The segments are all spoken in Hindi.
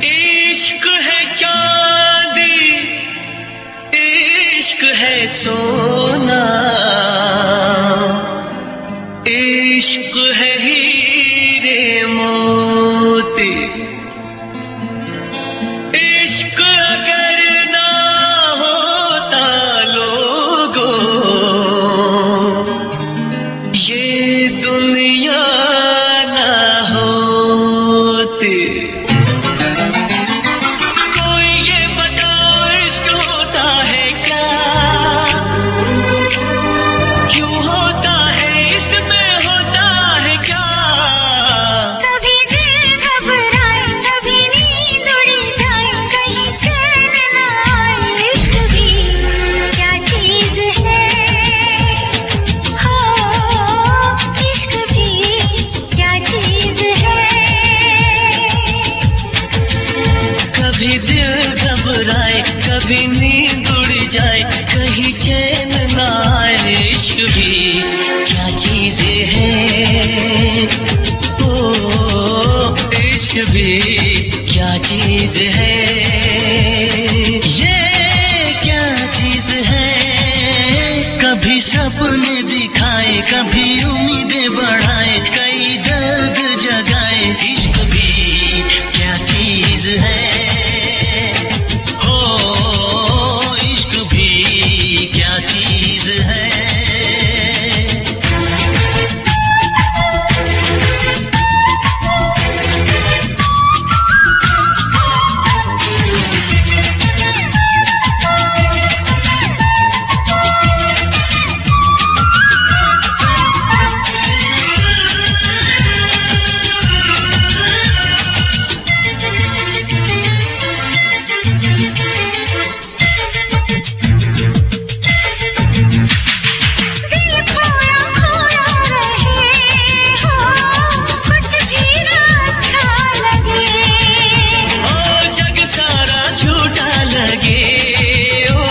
इश्क है चांदी, इश्क है सोना, इश्क है हीरे मोती। इश्क अगर ना होता लोगों, ये दुनिया ना होती। कोई ये बताओ इश्क होता है क्या, क्यों होता है, इसमें होता है क्या। कभी दिल घबराए, कभी नींद उड़ जाए, कहीं चैन न आए। इश्क भी क्या चीज है, हो इश्क भी क्या चीज है। कभी दिल घबराए, कभी नींद उड़ जाए, कहीं चैन ना आए। इश्क भी क्या चीज है, ओ इश्क भी क्या चीज है। ये क्या चीज है, कभी सपने दिखाए, कभी उम्मीदें बढ़ाए, कई दर्द जगाए। इश्क भी क्या चीज है, हो इश्क भी क्या चीज है। दिल खोया खोया रहे, हो कुछ भी ना अच्छा लगे। ओ जग सारा झूठा लगे, ओ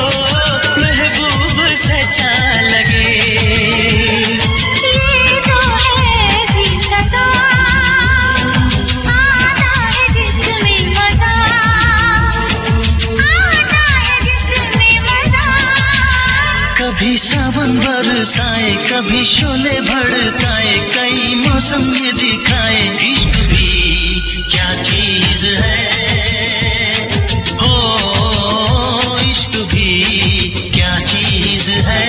महबूब सच्चा लगे। ये तो है ऐसी सजा, आता है जिसमें मजा, आता है जिसमें मजा। कभी सावन बरसाए, कभी शोले भड़काए, कई मौसम ये दिखाए। इश्क भी क्या चीज है, हो इश्क भी क्या चीज है।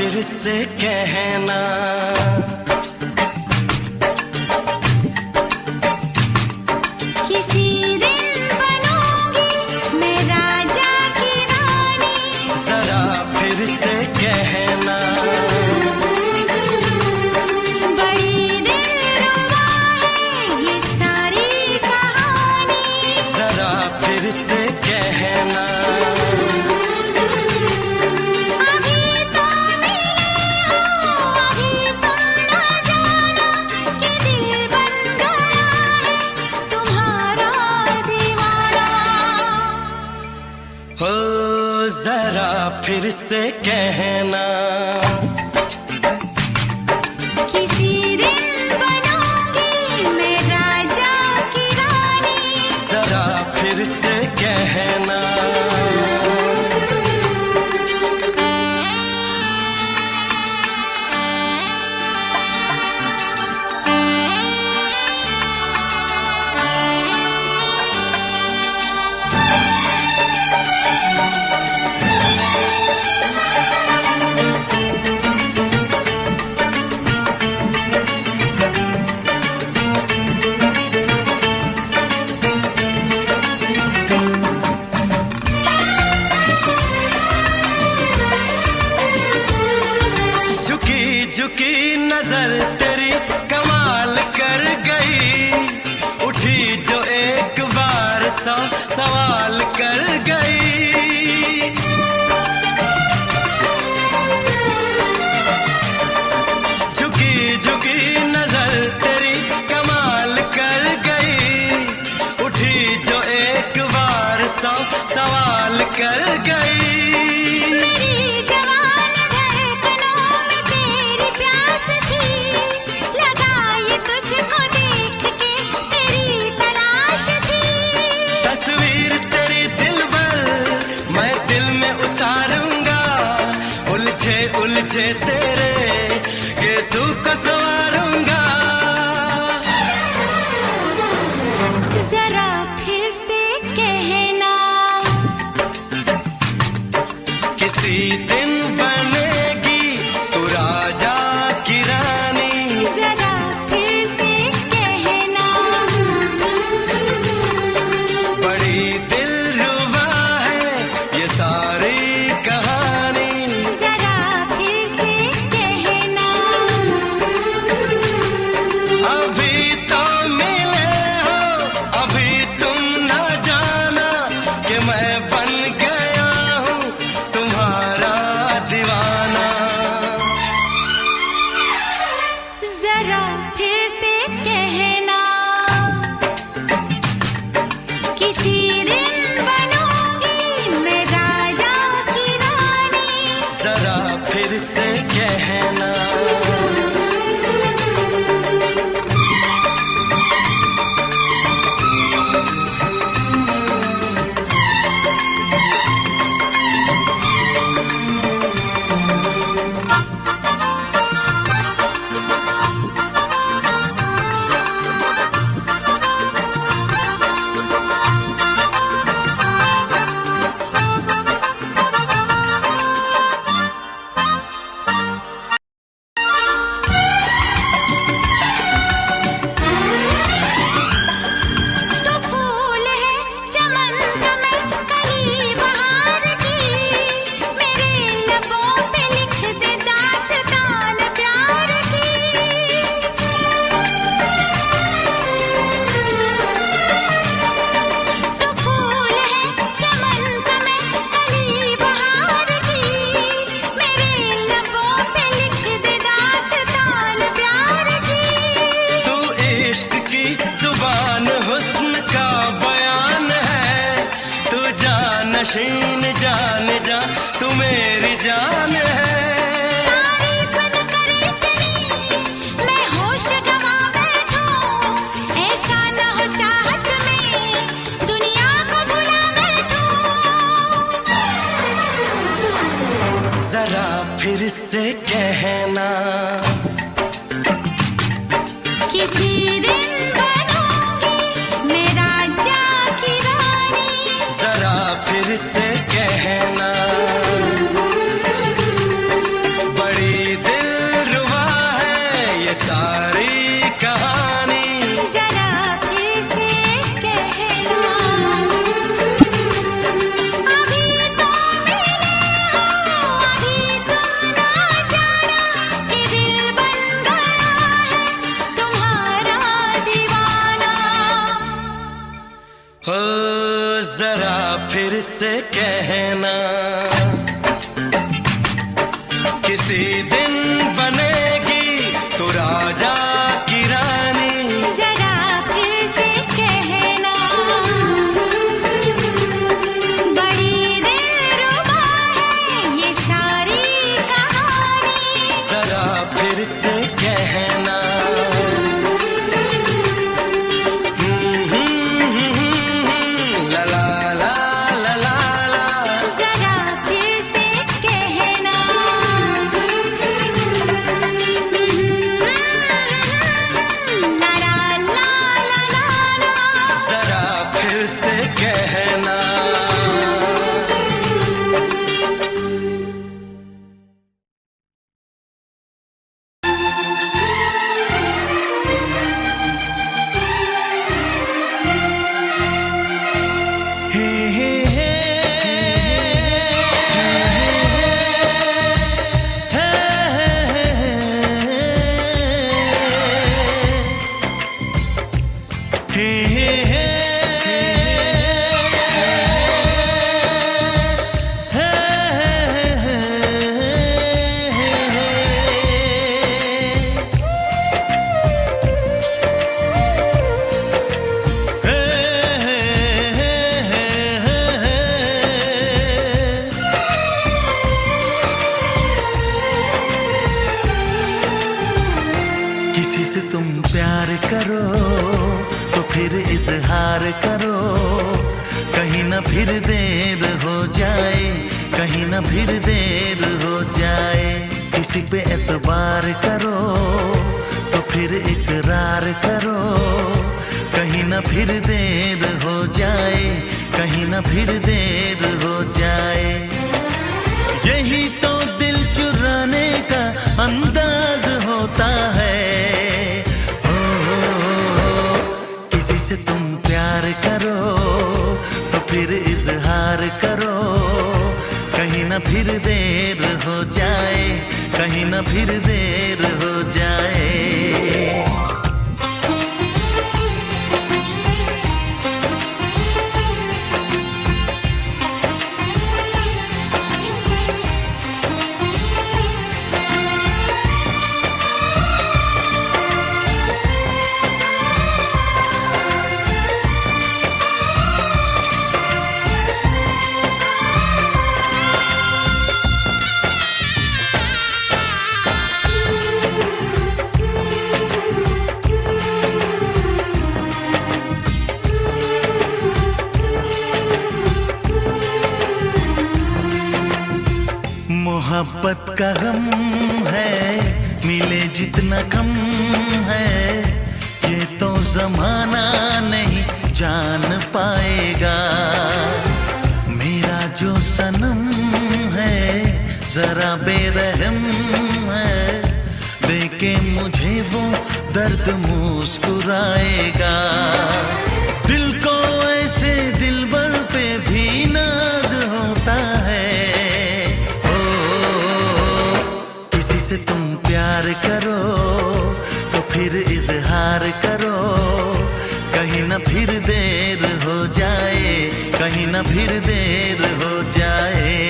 फिर से कहना। किसी दिन बनूंगी मैं राजा की रानी, जरा फिर से कहना। बड़ी दिलरुबा है ये सारी कहानी, जरा फिर से कहना। अभी तो मिले हो, अभी तुम ना जाना कि दिल बन गया है तुम्हारा दीवाना। हो जरा फिर से कहना। किसी दिन बनूंगी मैं राजा की रानी, जरा फिर से कहना। झुकी झुकी नजर तेरी कमाल कर गई, उठी जो एक बार सौ सवाल कर गई। झुकी झुकी नजर तेरी कमाल कर गई, उठी जो एक बार सौ सवाल कर गई। मेरी जवान धड़कनों में तेरी प्यास थी, लगाई तुझको देख के तेरी तलाश थी। तस्वीर तेरी दिल भर मैं दिल में उतारूंगा, उलझे उलझे तेरे गेसू को संवारूंगा। जरा फिर से कहना, किसी दिन बनेगी तू राजा की रानी, जरा फिर से कहना। बड़ी दिलरुबा है ये सारी कहानी। जरा फिर से कहना, अभी तो मिले हो, अभी तुम न जाना कि मैं बन गया हूँ तुम्हारा दीवाना। जरा फिर से कहना, किसी दिन बनूंगी मैं राजा की रानी, जरा फिर से कहना। तो फूल है चमन का मैं कली बहार की, मेरे लबों पे लिख दे दास्तान प्यार की। तो फूल है चमन का मैं कली बहार की, मेरे लबों पे लिख दे दास्तान प्यार की। तू इश्क की जुबान हुस्न का बयान है, तू जानशीन जान जा तू मेरी जान है। तारीफ न करे इतनी मैं होश गवा बैठूं, ऐसा न हो चाहत में दुनिया को भुला बैठूं। जरा फिर से कहना, किसी दिन बनूंगी मैं राजा की रानी, जरा फिर से कहना। बड़ी हो जरा फिर से कहना, किसी दिन बनेगी तू राजा की रानी। जरा फिर से कहना, बड़ी दिलरुबा है ये सारी कहानी। जरा फिर से कहना, ला ला ला ला ला ला। जरा फिर से कहना, ला ला ला ला ला। जरा फिर से कहना। हे हे हे किसी से तुम प्यार करो तो फिर इजहार करो, कहीं ना फिर देर हो जाए, कहीं ना फिर देर हो जाए। किसी पे एतबार करो तो फिर इकरार करो, कहीं ना फिर देर हो जाए, कहीं ना फिर देर हो जाए। यही तो दिल चुराने का अंदाज होता है। किसी से तुम प्यार करो तो फिर इजहार करो, कहीं ना फिर देर हो जाए, कहीं ना फिर देर हो जाए। मोहब्बत का गम है, मिले जितना कम है, ये तो जमाना नहीं जान पाएगा। मेरा जो सनम है जरा बेरहम है, देके मुझे वो दर्द मुस्कुराएगा। दिल को ऐसे दिलबर पे भी नाज होता है। किसी से तुम प्यार करो तो फिर इजहार करो, कहीं ना फिर देर हो जाए, कहीं ना फिर देर हो जाए।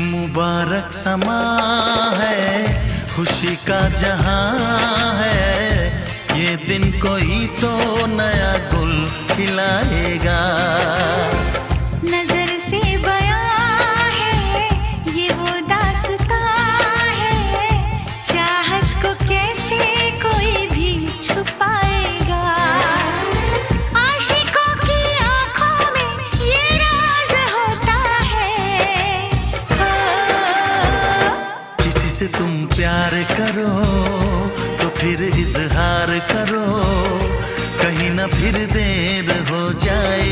मुबारक समा है, खुशी का जहां है, ये दिन कोई तो नया गुल खिलाएगा। नजर से बयां है ये वो दास्तां है, चाहत को कैसे कोई भी छुपाएगा। आशिकों की आंखों में ये राज होता है। किसी से तुम प्यार करो तो फिर इजहार करो, कहीं ना फिर देर हो जाए,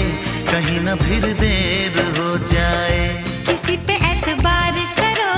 कहीं ना फिर देर हो जाए। किसी पे एतबार करो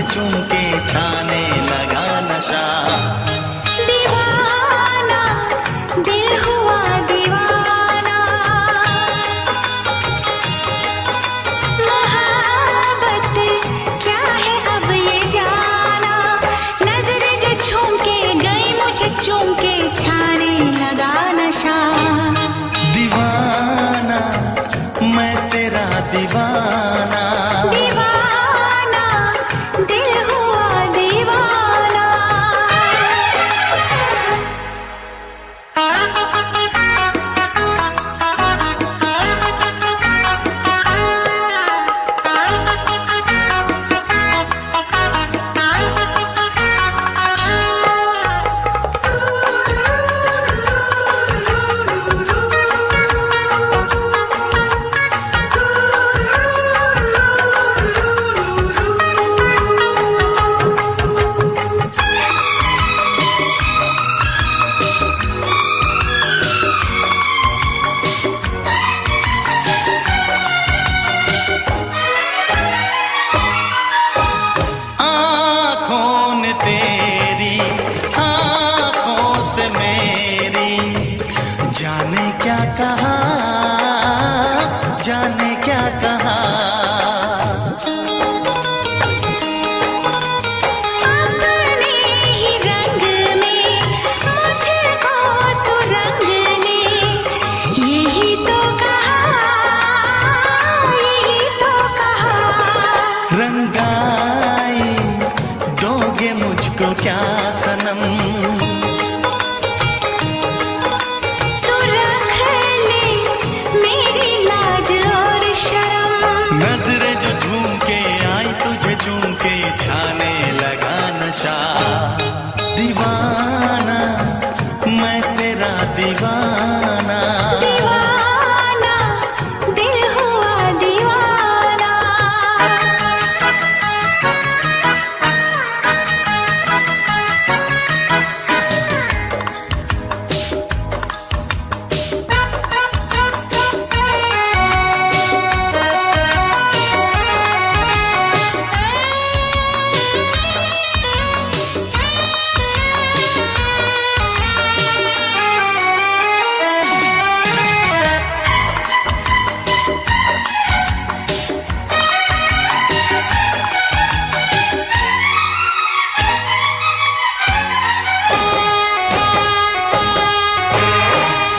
चूम के छाने लगा नशा। दीवाना दिल हुआ दीवाना, मोहब्बत क्या है अब ये जाना। नजरें जो झूम के गई मुझे चूम के छाने लगा नशा। दीवाना मैं तेरा दीवाना, दीवाना दिल हुआ दीवाना। आँखों ने तेरी आँखों से मेरी जाने क्या कहा, जाने क्या कहा। अपने ही रंग में मुझको तो रंग ले, यही तो कहा, यही तो कहा। रंगाई दोगे मुझको क्या सनम, तू रख ले मेरी लाज और शर्म। नजरें जो झूम के आई तुझे चूम के छाने लगा नशा। दीवाना मैं तेरा दीवाना, दीवाना दिल हुआ दीवाना।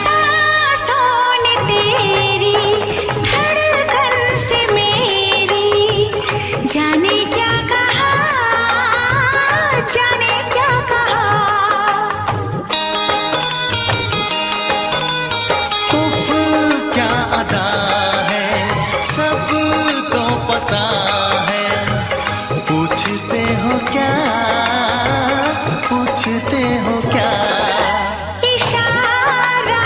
सांसों ने तेरी धड़कन से मेरी जाने क्या कहा, जाने क्या कहा। उफ क्या अदा है सबको पता है। पूछते हो क्या, पूछते हो क्या। इशारा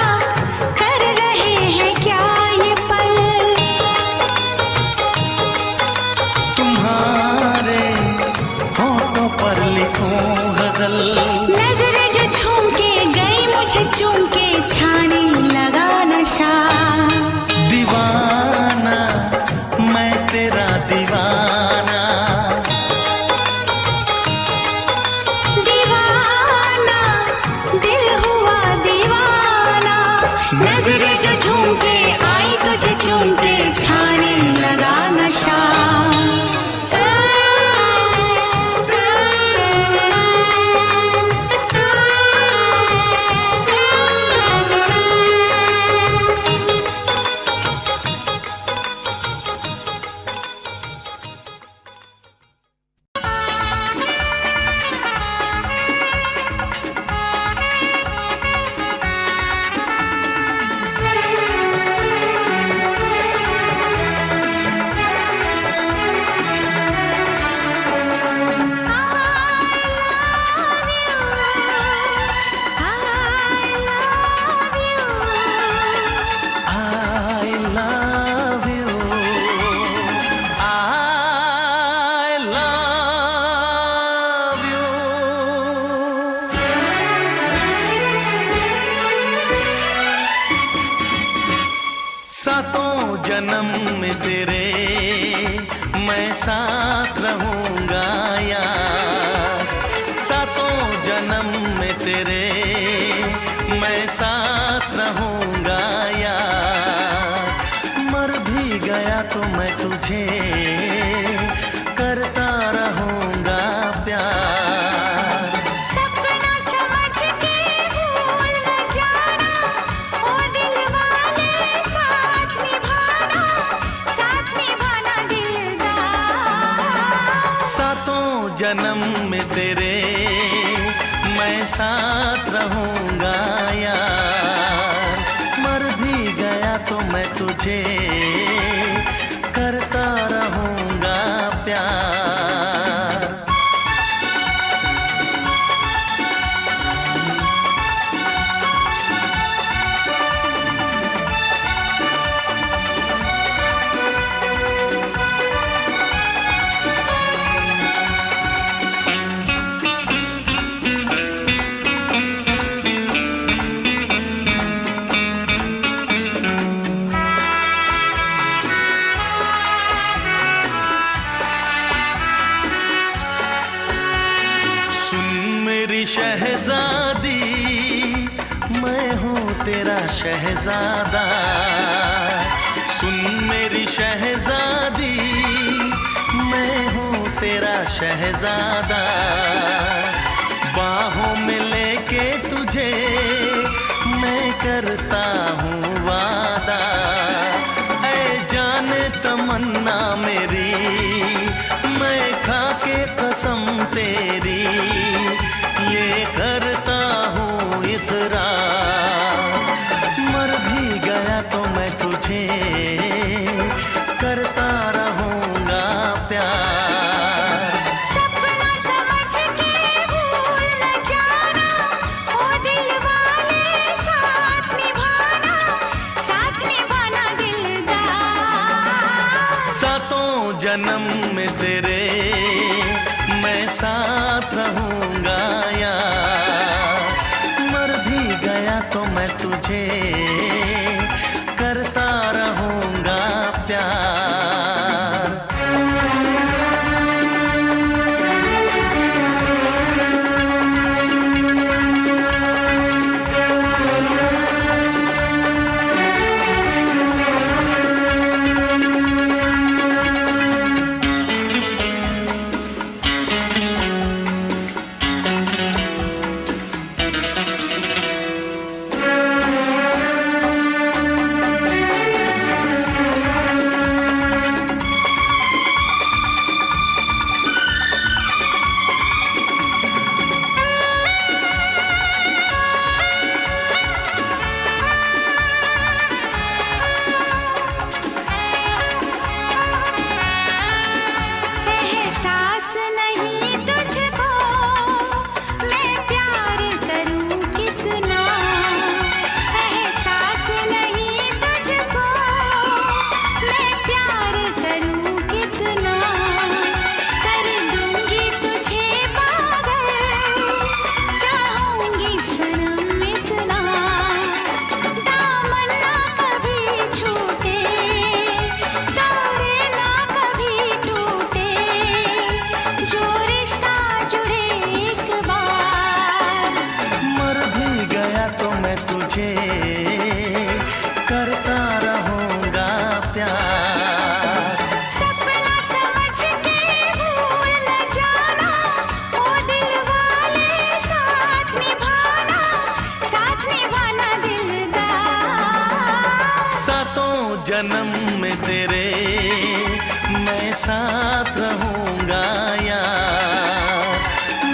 कर रहे हैं क्या ये पल, तुम्हारे होठों पर लिखूं गजल। नजरें जो झूम के गई मुझे चूम के छाने लगा नशा। दीवाना मैं तेरा दीवाना, दीवाना दिल हुआ दीवाना। नजरें जो झूम के आई तुझे चूम के छाने लगा नशा। सातों जन्म में तेरे मैं साथ रहूंगा यार। सातों जन्म में तेरे मैं साथ रहूंगा यार। मर भी गया तो मैं तुझे करता रहूंगा प्यार। सपना समझ के भूल न जाना, ओ दिल वाले साथ निभाना दिलदार। सातों जन्म में तेरे मैं साथ रहूंगा यार। मर भी गया तो मैं तुझे करता रहूंगा प्यार। शहजादी मैं हूँ तेरा शहजादा। सुन मेरी शहजादी मैं हूँ तेरा शहजादा। बाहों में लेके तुझे मैं करता हूँ वादा। ऐ जाने तमन्ना मेरी मैं खा के कसम तेरी ये करता हूँ इकरार। मर भी गया तो मैं तुझे करता रहूंगा प्यार। सपना समझ के भूल न जाना, ओ दिल वाले साथ निभाना दिलदार। सातों जन्म में तेरे मैं साथ रहूंगा यार। मर भी गया तो मैं तुझे करता रहूंगा प्यार। जन्म में तेरे मैं साथ रहूंगा यार।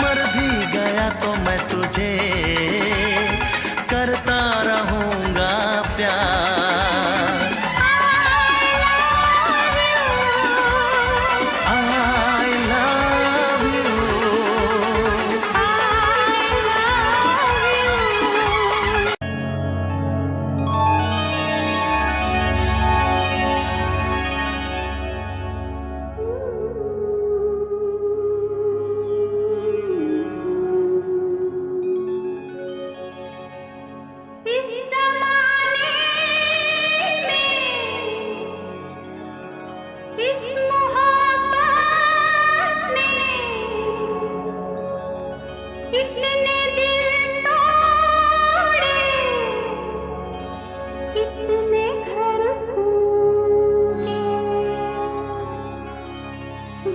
मर भी गया तो मैं तुझे करता रहूंगा प्यार। I love you। कितने घर फूटे,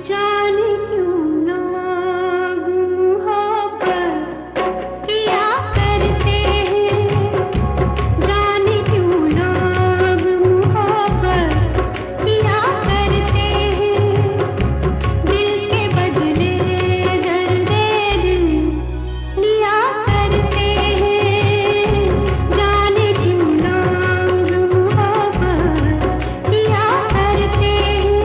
जाने क्यों लोग मोहब्बत किया करते हैं, जाने क्यों लोग मोहब्बत किया करते हैं, दिल के बदले दर्द दिल लिया करते हैं, जाने क्यों लोग मोहब्बत किया करते हैं।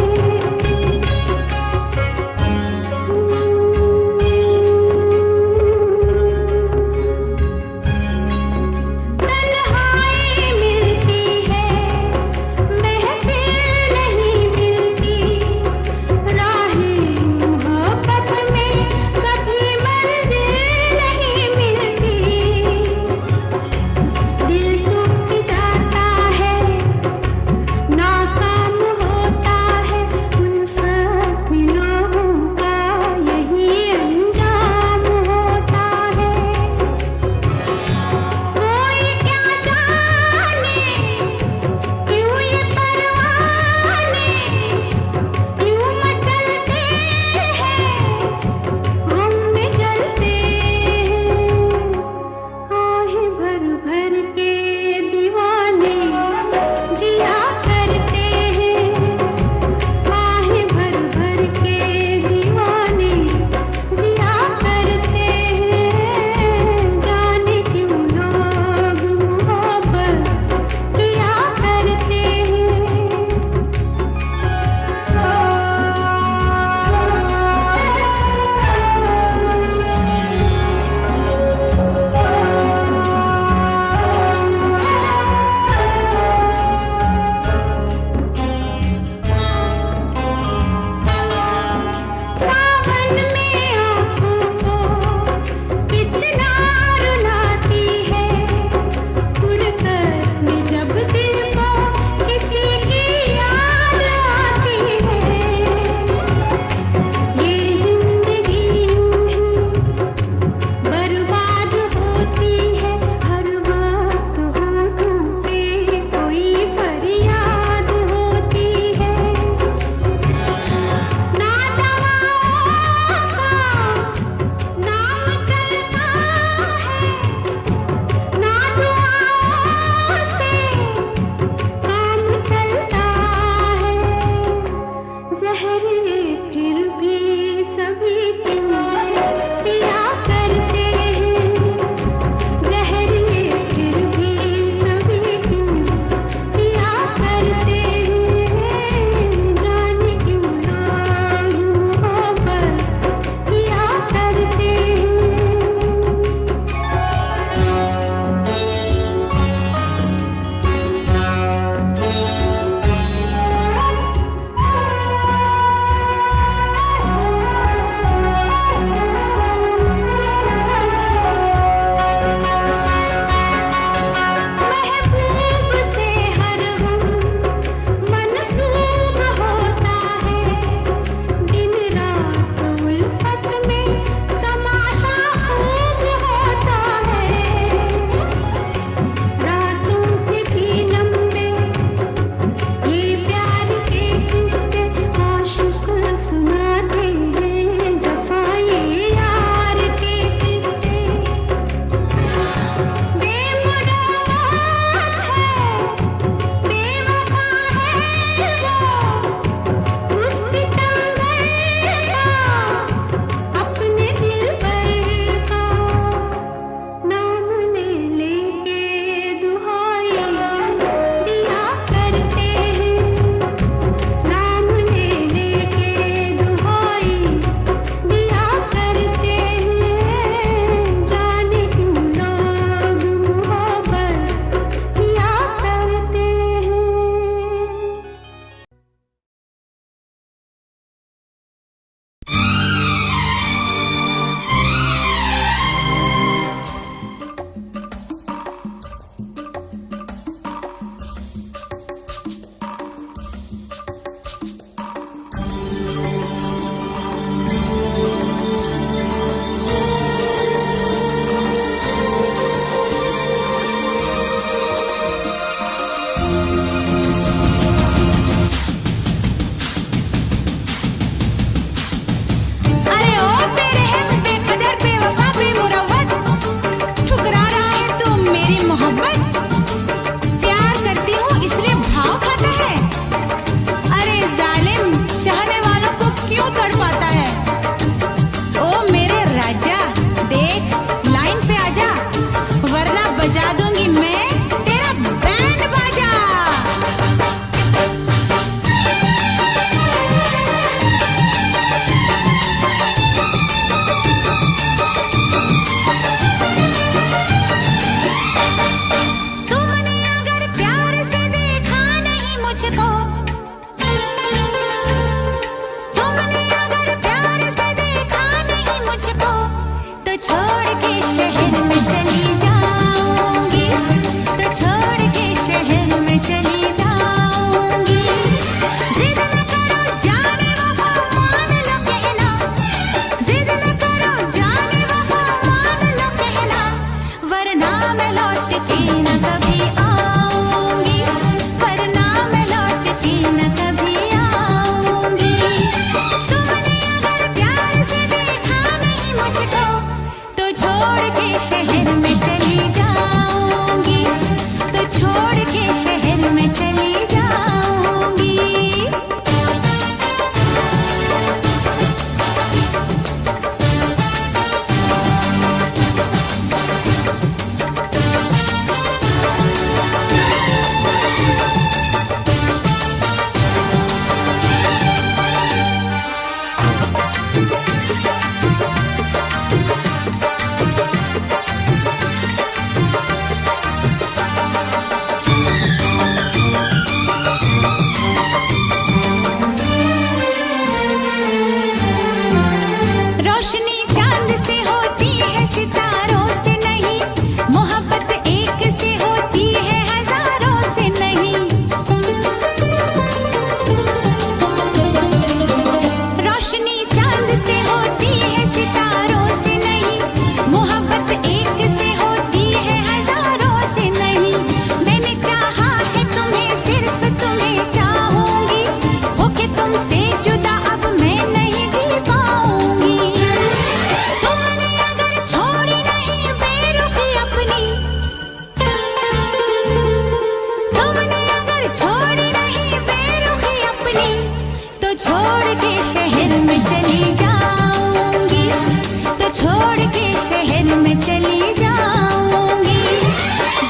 छोड़ के शहर में चली जाऊंगी।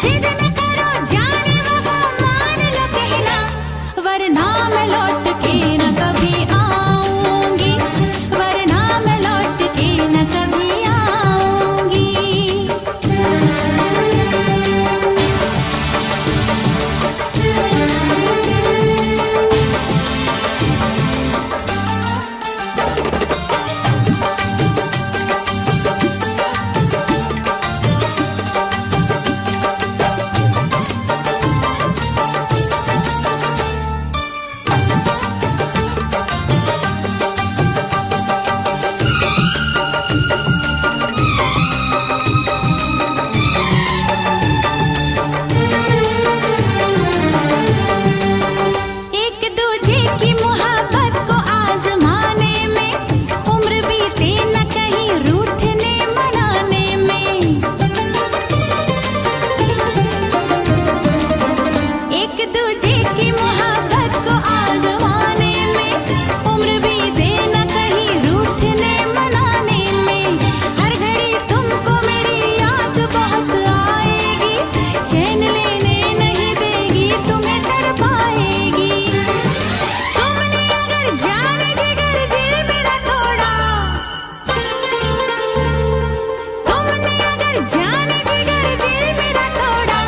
जिद न करो जाने वफा, मान लो कहना, वरना मैं लौट के न कभी आऊंगी, वरना मैं लौट के न कभी आऊंगी। जाने जिगर दिल मेरा तोड़ा,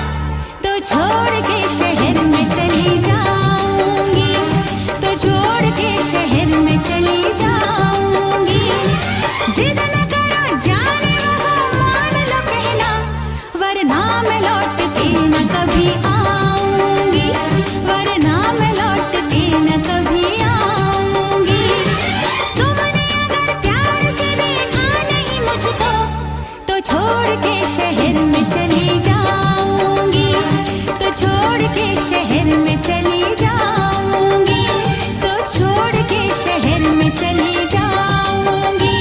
तो छोड़ के शहर में चली जाऊंगी, तो छोड़ के शहर में चली जाऊंगी। जिद न करो जाने वफा, मान लो कहना, वरना मैं लौट के न कभी आऊंगी, वरना मैं लौट के न कभी आऊंगी। तुमने अगर प्यार से देखा नहीं मुझको, तो छोड़ के शहर में चली जाऊंगी, तो छोड़ के शहर में चली जाऊंगी, तो छोड़ के शहर में चली जाऊंगी,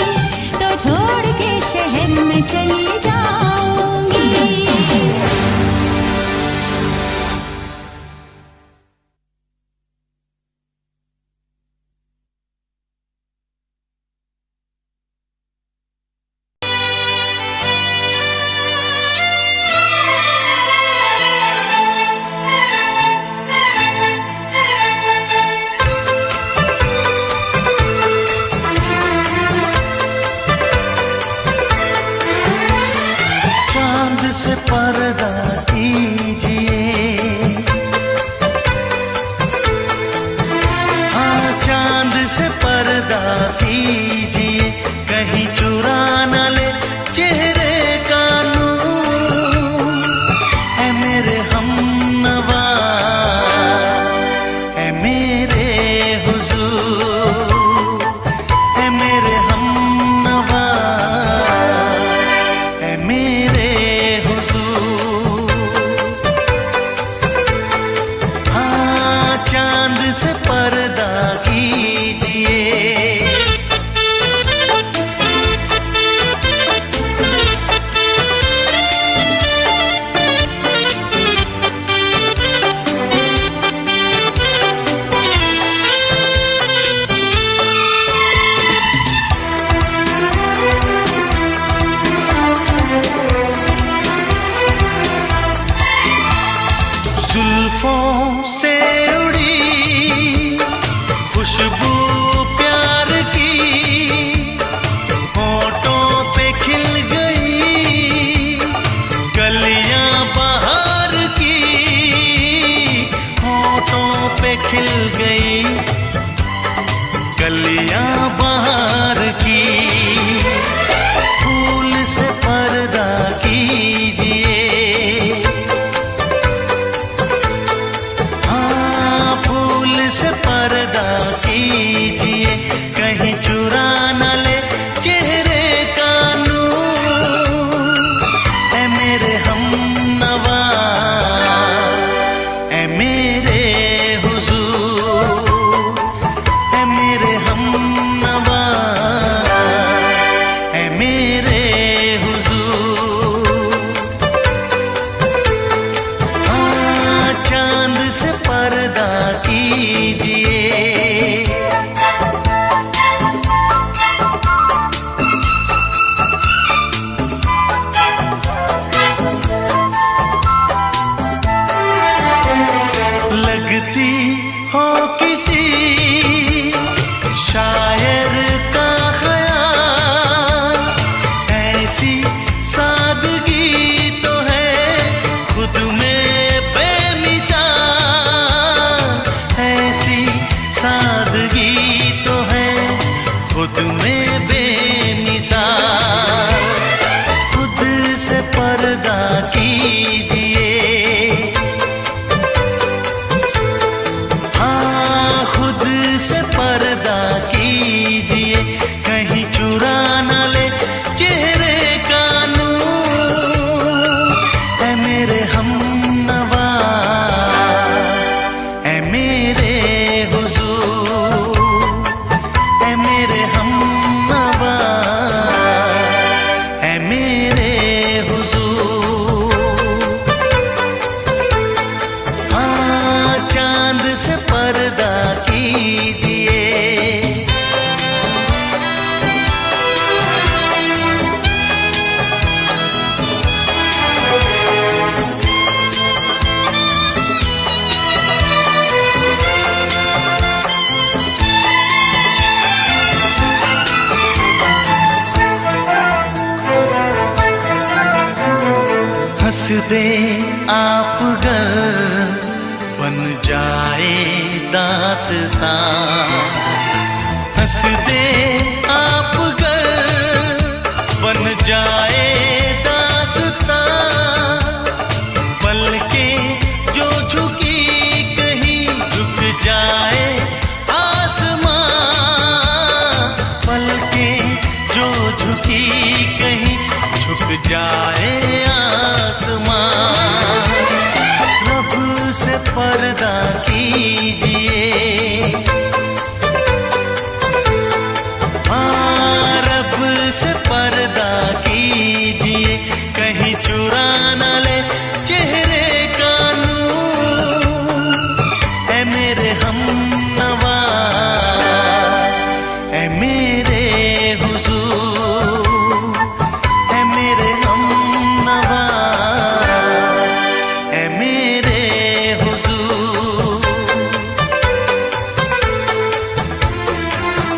तो छोड़ के शहर में चली जाऊंगी। चांद से पर्दा कीजिए, हाँ चांद से पर्दा कीजिए, कहीं चुरा न ले चेहरे का नूर। ऐ मेरे हमनवा, ऐ मेरे हुजूर, ऐ मेरे हमनवा, ऐ मेरे हुजूर। हाँ चांद से पर्दा कीजिए। जुल्फों से उड़ी खुशबू प्यार की, होठों पे खिल गई कलियां बहार की, होठों पे खिल गई कलियां बहार की। फूल से पर्दा कीजिए, से पर्दा कीजिए, कहीं चुरा न ले चेहरे का नूर। ऐ मेरे हमनवा, ऐ मेरे हुजूर, ऐ मेरे हमनवा, ऐ मेरे हुजूर। हाँ चांद से पर्दा कीजिए। लिखती हो किसी शायर का ख्याल, ऐसी सादगी तो है खुद में बेमिसाल, ऐसी सादगी तो है खुद में बेमिसाल। खुद से पर्दा कीजिए, हाँ खुद से पर्दा कीजिए, कहीं चुरा न ले चेहरे का नूर। ऐ मेरे हमनवा, ऐ मेरे हुजूर, ऐ मेरे हमनवा, ऐ मेरे हुजूर। हाँ चांद से पर्दा कीजिए, हंस दे आप गर बन जाए दास्तां, हंस दे आप गर बन जाए दास्तां। पलकें जो झुकी कहीं झुक जाए आसमां, पलकें जो झुकी कहीं झुक जाए आसमां। रब से पर्दा कीजिए, हाँ रब से पर्दा कीजिए, कहीं चुरा न ले चेहरे का नूर। ऐ मेरे हमनवा, ऐ मेरे हुजूर, ऐ मेरे हमनवा, ऐ मेरे हुजूर।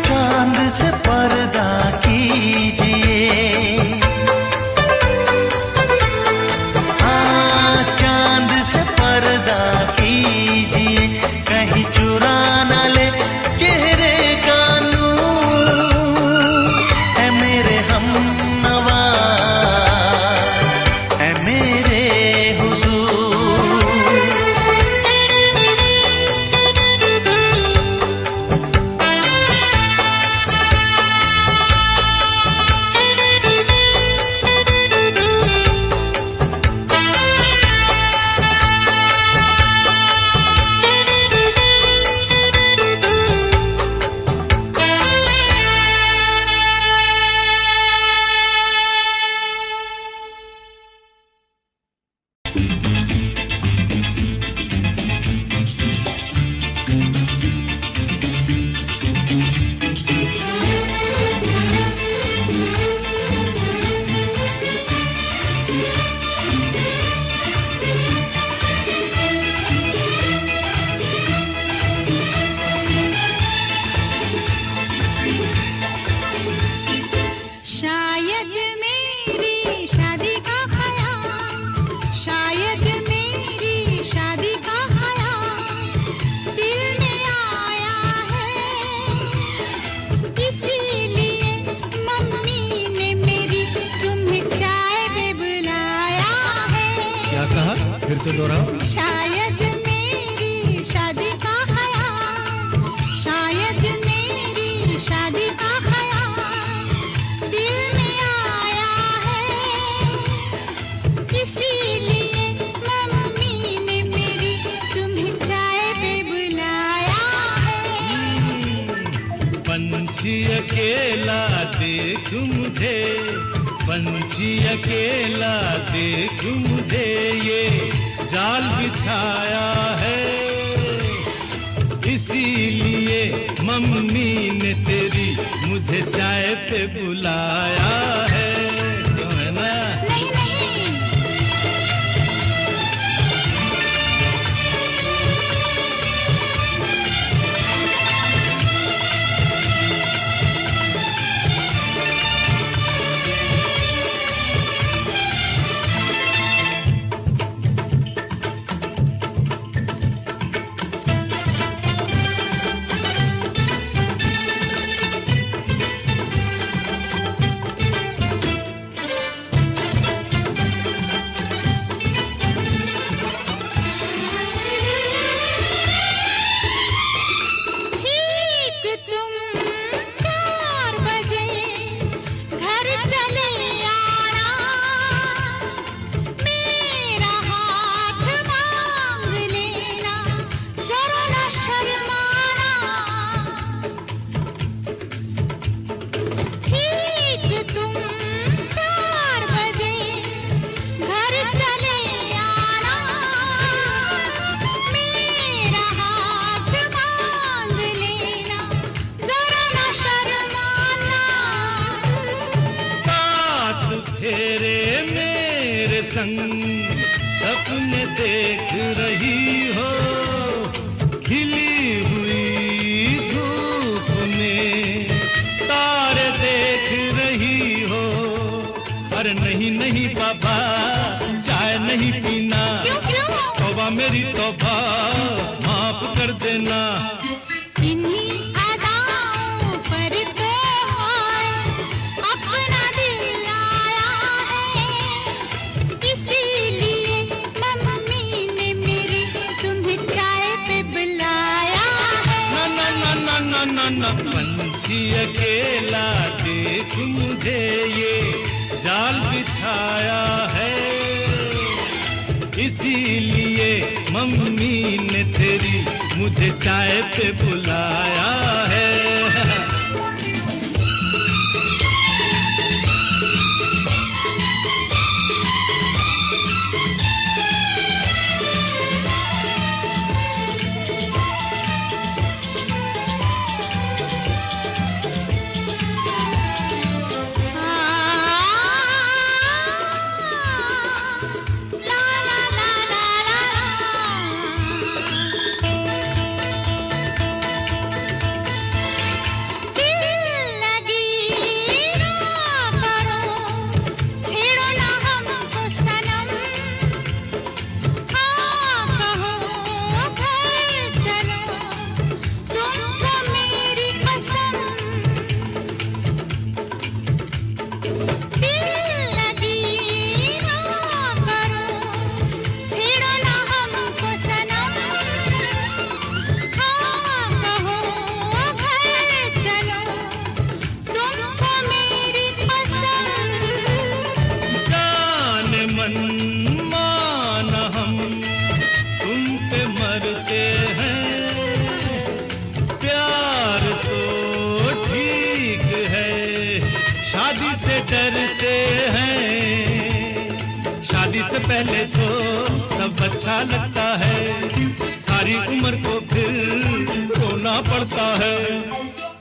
चांद से पर्दा कीजिए, हाँ चांद से पर्दा कीजिए, कहीं चुरा न ले चेहरे का नूर। ऐ मेरे हमनवा, ऐ मेरे हुजूर। शायद मेरी शादी का ख्याल, शायद मेरी शादी का ख्याल दिल में आया है, इसीलिए मम्मी ने मेरी तुम्हें चाय पे बुलाया है। क्या कहा? फिर से दोहराओ। शायद मेरी शादी का ख्याल, शायद मेरी शादी का ख्याल दिल में आया है, इसीलिए मम्मी ने मेरी तुम्हें चाय पे बुलाया है। पंछी अकेला देख मुझे, पंछी अकेला देख मुझे, ये जाल बिछाया है, इसीलिए मम्मी ने तेरी मुझे चाय पे बुलाया है। क्यों है ना? नहीं नहीं, संग सपने देख रही हो, खिली हुई धूप में तारे देख रही हो। अरे नहीं नहीं बाबा, चाय नहीं पीना। क्यों क्यों? तौबा मेरी तौबा, माफ कर देना। इन्हीं अदाओं पर तो हाय अपना दिल आया है, इसीलिए मम्मी ने मेरी तुम्हें चाय पे बुलाया है। ना ना ना ना ना ना ना, पंछी अकेला देख मुझे ये जाल बिछाया है, इसीलिए मम्मी ने तेरी मुझे चाय पे बुलाया है। पहले तो सब अच्छा लगता है, सारी उम्र को फिर रोना पड़ता है।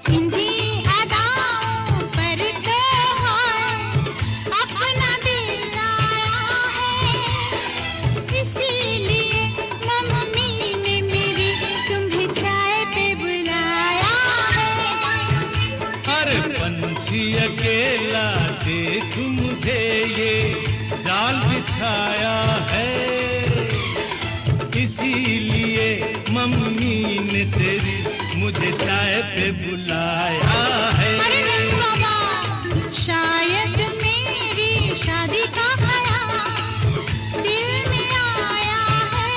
इन्हीं अदाओं पर तो हाय अपना दिल आया है, इसीलिए मम्मी ने मेरी तुम्हें चाय पे बुलाया है। अरे पंछी अकेला देख मुझे ये जाल बिछाया है, इसीलिए मम्मी ने तेरी मुझे चाय पे बुलाया है। अरे नहीं बाबा, शायद मेरी शादी का ख्याल दिल में आया है,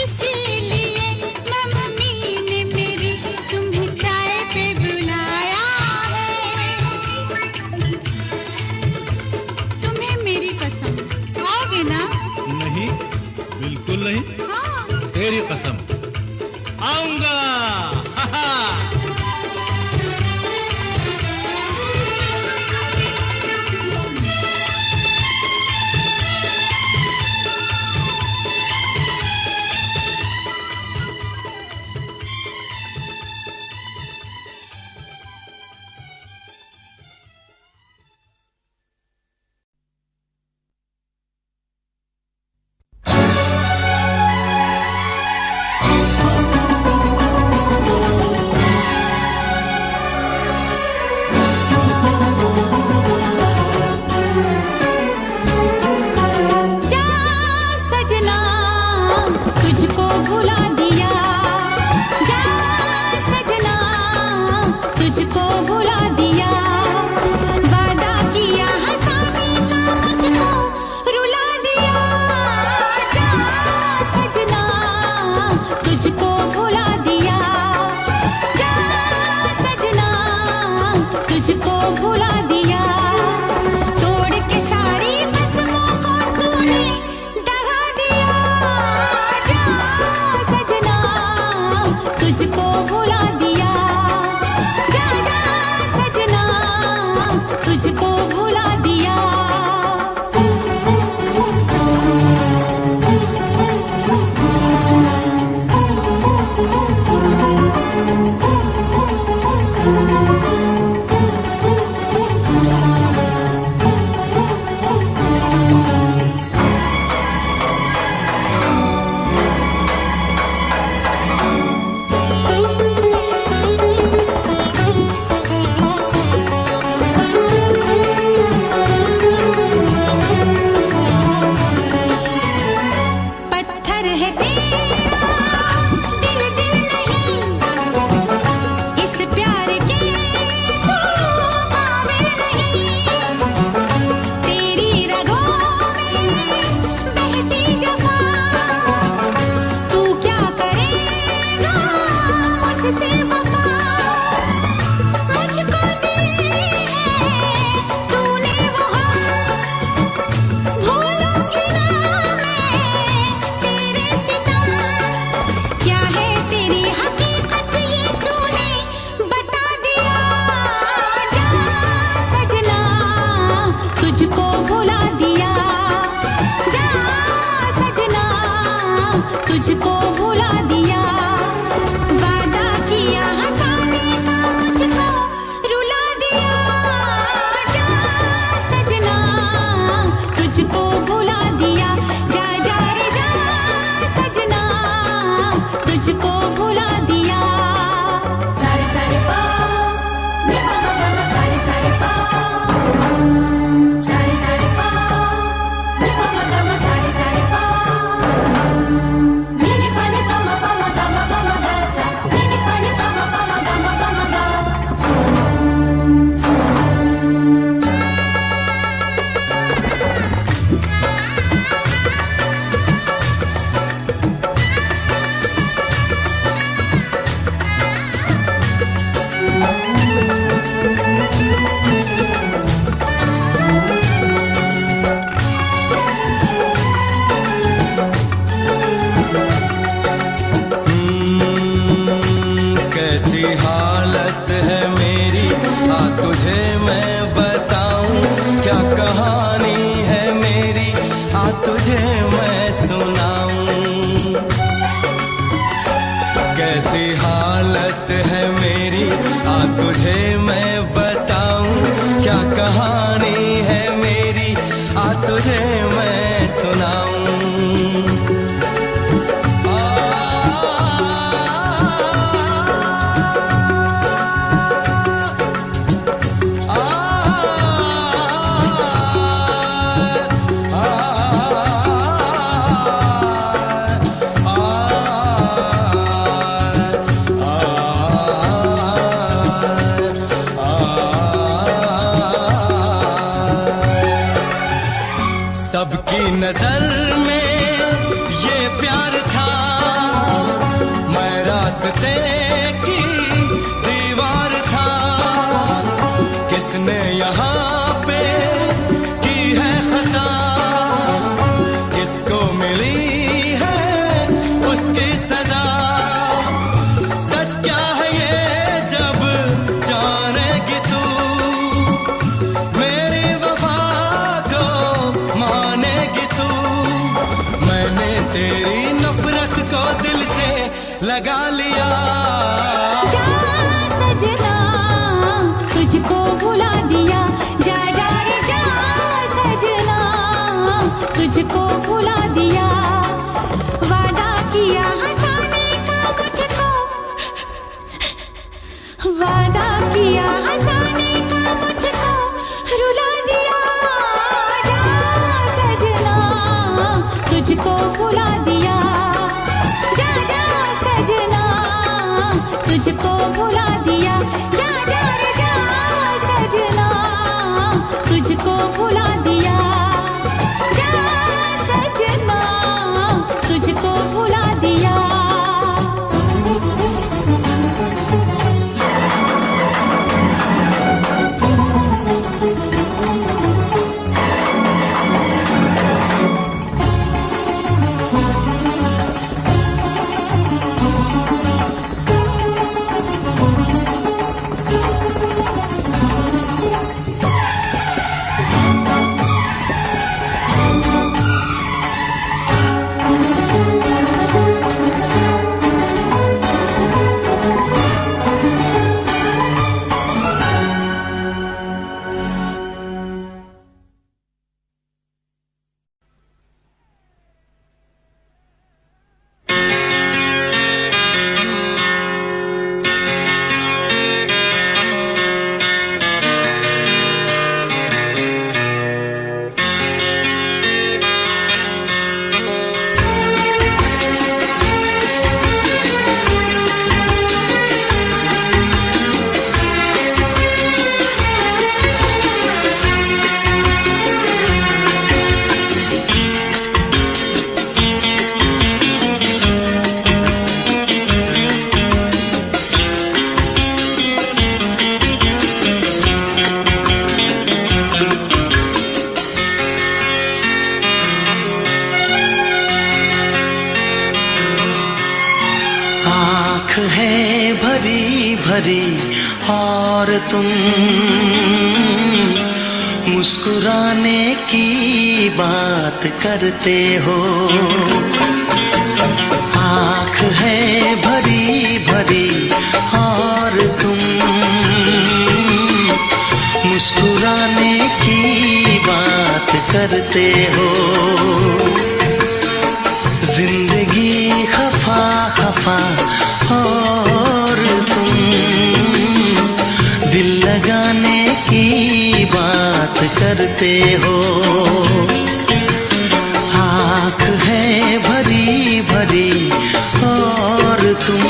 इसीलिए मम्मी ने मेरी तुम्हें चाय पे बुलाया है। तुम्हें मेरी कसम, आओगे ना? नहीं, बिल्कुल नहीं। हाँ। तेरी कसम, आऊंगा। हा हा। सजना असर है तेरा, दिल दिल नहीं, इस प्यार के तू काबिल नहीं। तेरी रगों में बहती जफा, तू क्या करेगा मुझसे वफा। मुझको दी है तूने वो हम, भूलूंगी ना मैं तेरे सितम। क्या है तेरी हकीकत ये तूने बता दिया। जा सजना तुझको भुला दिया, जा सजना तुझको भुला दिया। वादा किया हंसाने का मुझको रुला दिया। जा सजना तुझको भुला दिया, जा जा रे जा सजना तुझको भुला दिया। सारे सारे पा मे पा मा गा मा, सारे सारे पा, सारे सारे पा मे पा मा गा मा, सारे सारे पा, मेरे पा ने पा मा गा मा गा सा, मेरे पा ने पा मा गा मा गा। कैसी हालत है मेरी, आ तुझे मैं बताऊं। क्या कहानी है मेरी, आ तुझे मैं सुनाऊं। कैसी हालत है मेरी, आ तुझे मैं बताऊं। क्या कहानी है मेरी, आ तुझे मैं सुनाऊं। सबकी नजर में ये प्यार था, मैं रास्ते की दीवार था। किसने यहाँ पे की है खता, किसको मिली है उसकी सजा। सच क्या है ये जब जानेगी तू, मेरी वफा को मानेगी तू। मैंने तेरी नफरत को दिल से लगा लिया। जा सजना तुझको भुला दिया, जा जा रे जा सजना तुझको भुला दिया। वादा किया हंसाने का मुझको, वादा किया हंसाने का मुझको रुला दिया। जा सजना तुझको भुला दिया, जा जा सजना तुझको आँख है भरी भरी और तुम मुस्कुराने की बात करते हो। आँख है भरी भरी और तुम मुस्कुराने की बात करते हो। जिंदगी खफा खफा और तुम दिल लगाने की बात करते हो। आँख है भरी भरी और तुम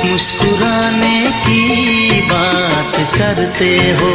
मुस्कुराने की बात करते हो।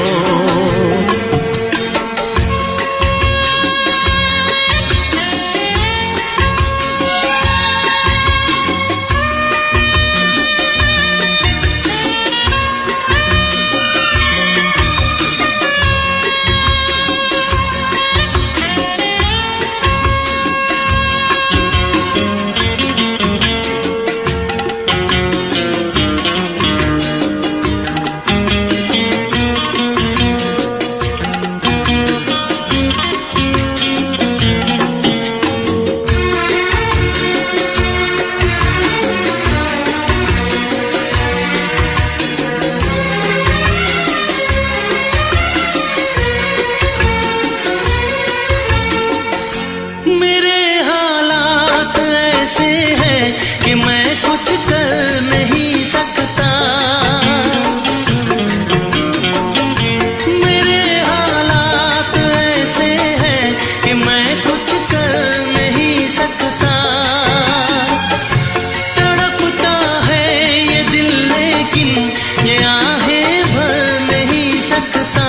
कि मैं कुछ कर नहीं सकता। मेरे हालात ऐसे हैं कि मैं कुछ कर नहीं सकता। तड़पता है ये दिल लेकिन ये आहें भर नहीं सकता।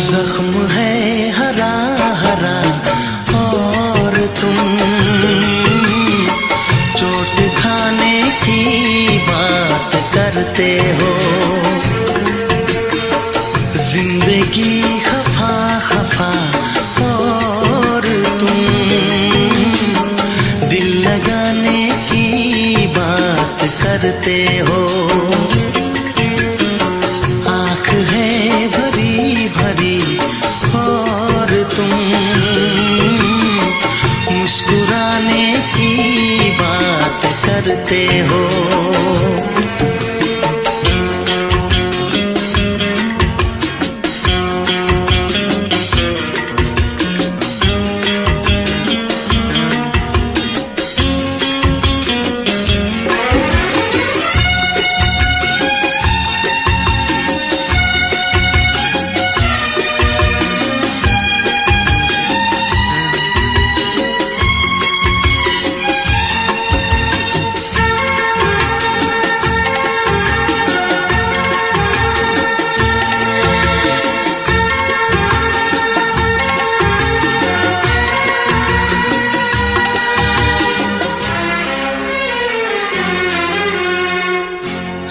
जख्म है हरा हरा और तुम चोट खाने की बात करते हो। जिंदगी खफा खफा और तुम दिल लगाने की बात करते हो। आँख है भरी भरी और तुम मुस्कुराने की बात करते हो।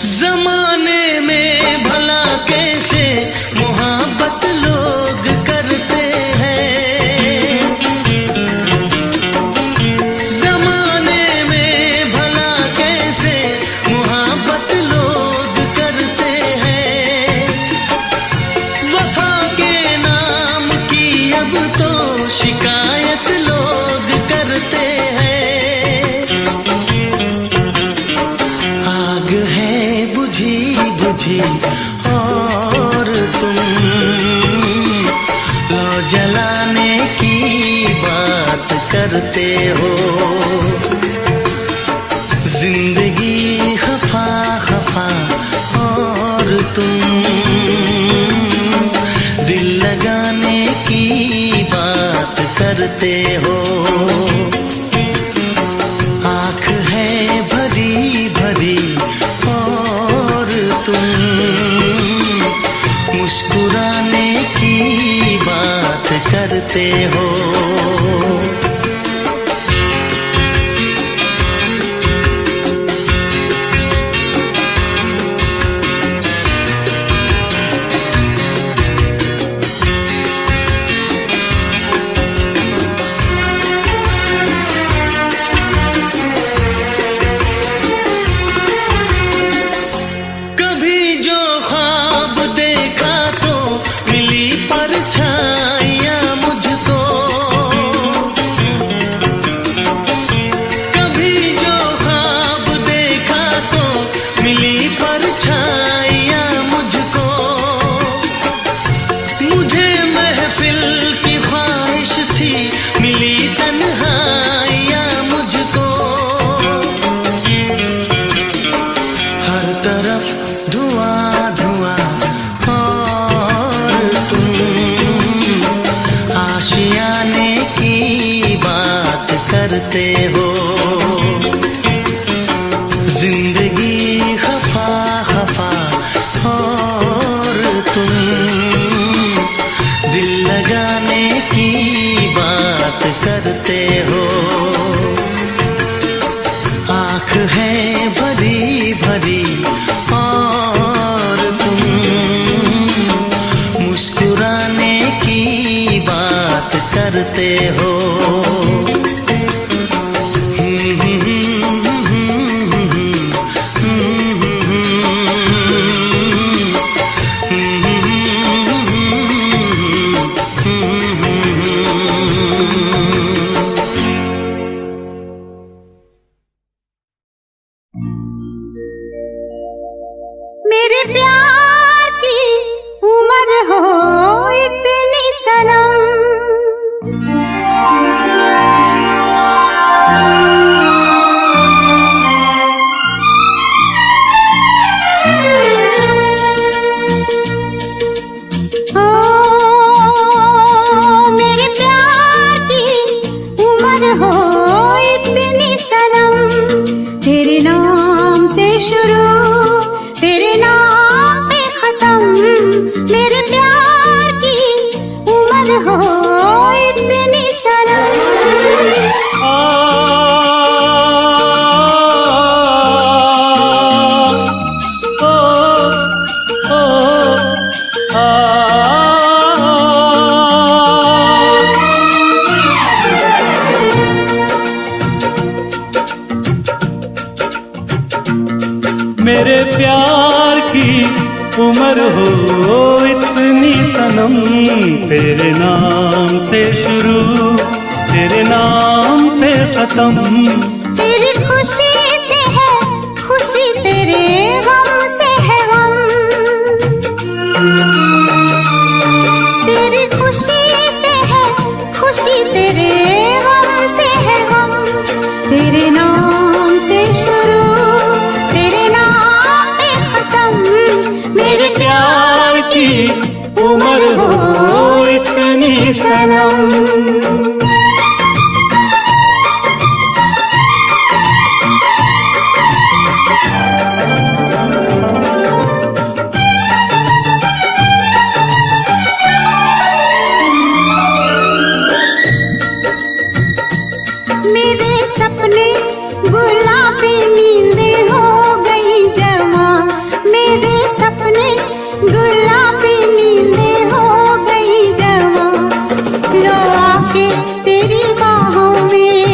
जमाने में भला कैसे मोहब्बत लोग करते हैं। जमाने में भला कैसे मोहब्बत लोग करते हैं। वफा के नाम की अब तो शिकायत लोग करते हैं। आग है बुझी बुझी और तुम लो जलाने की बात करते हो। जिंदगी खफा खफा और तुम दिल लगाने की बात करते हो। आँख है भरी भरी और तुम मुस्कुराने की बात करते हो। करते हो। आँख है भरी भरी और तुम मुस्कुराने की बात करते हो। मेरे प्यार की उम्र हो इतनी सनम, ओ मेरे प्यार की उम्र हो इतनी सनम। तेरे नाम से शुरू तेरे नाम पे खत्म, मेरे प्यार की उम्र हो इतनी सनम। मेरे प्यार की उम्र हो इतनी सनम। तेरे नाम से शुरू तेरे नाम पे खत्म। तेरी खुशी से है खुशी, तेरे गम से है गम। तेरी खुशी से है खुशी, तेरे गम से है गम। तेरे नाम से शुरू तेरे नाम पे खत्म, मेरे प्यार की उम्र हो इतनी सनम। मेरे सपने गुलाबी नींदें हो गई जवां। मेरे सपने गुलाबी नींदें हो गई जवां। लो आके तेरी बाहों में,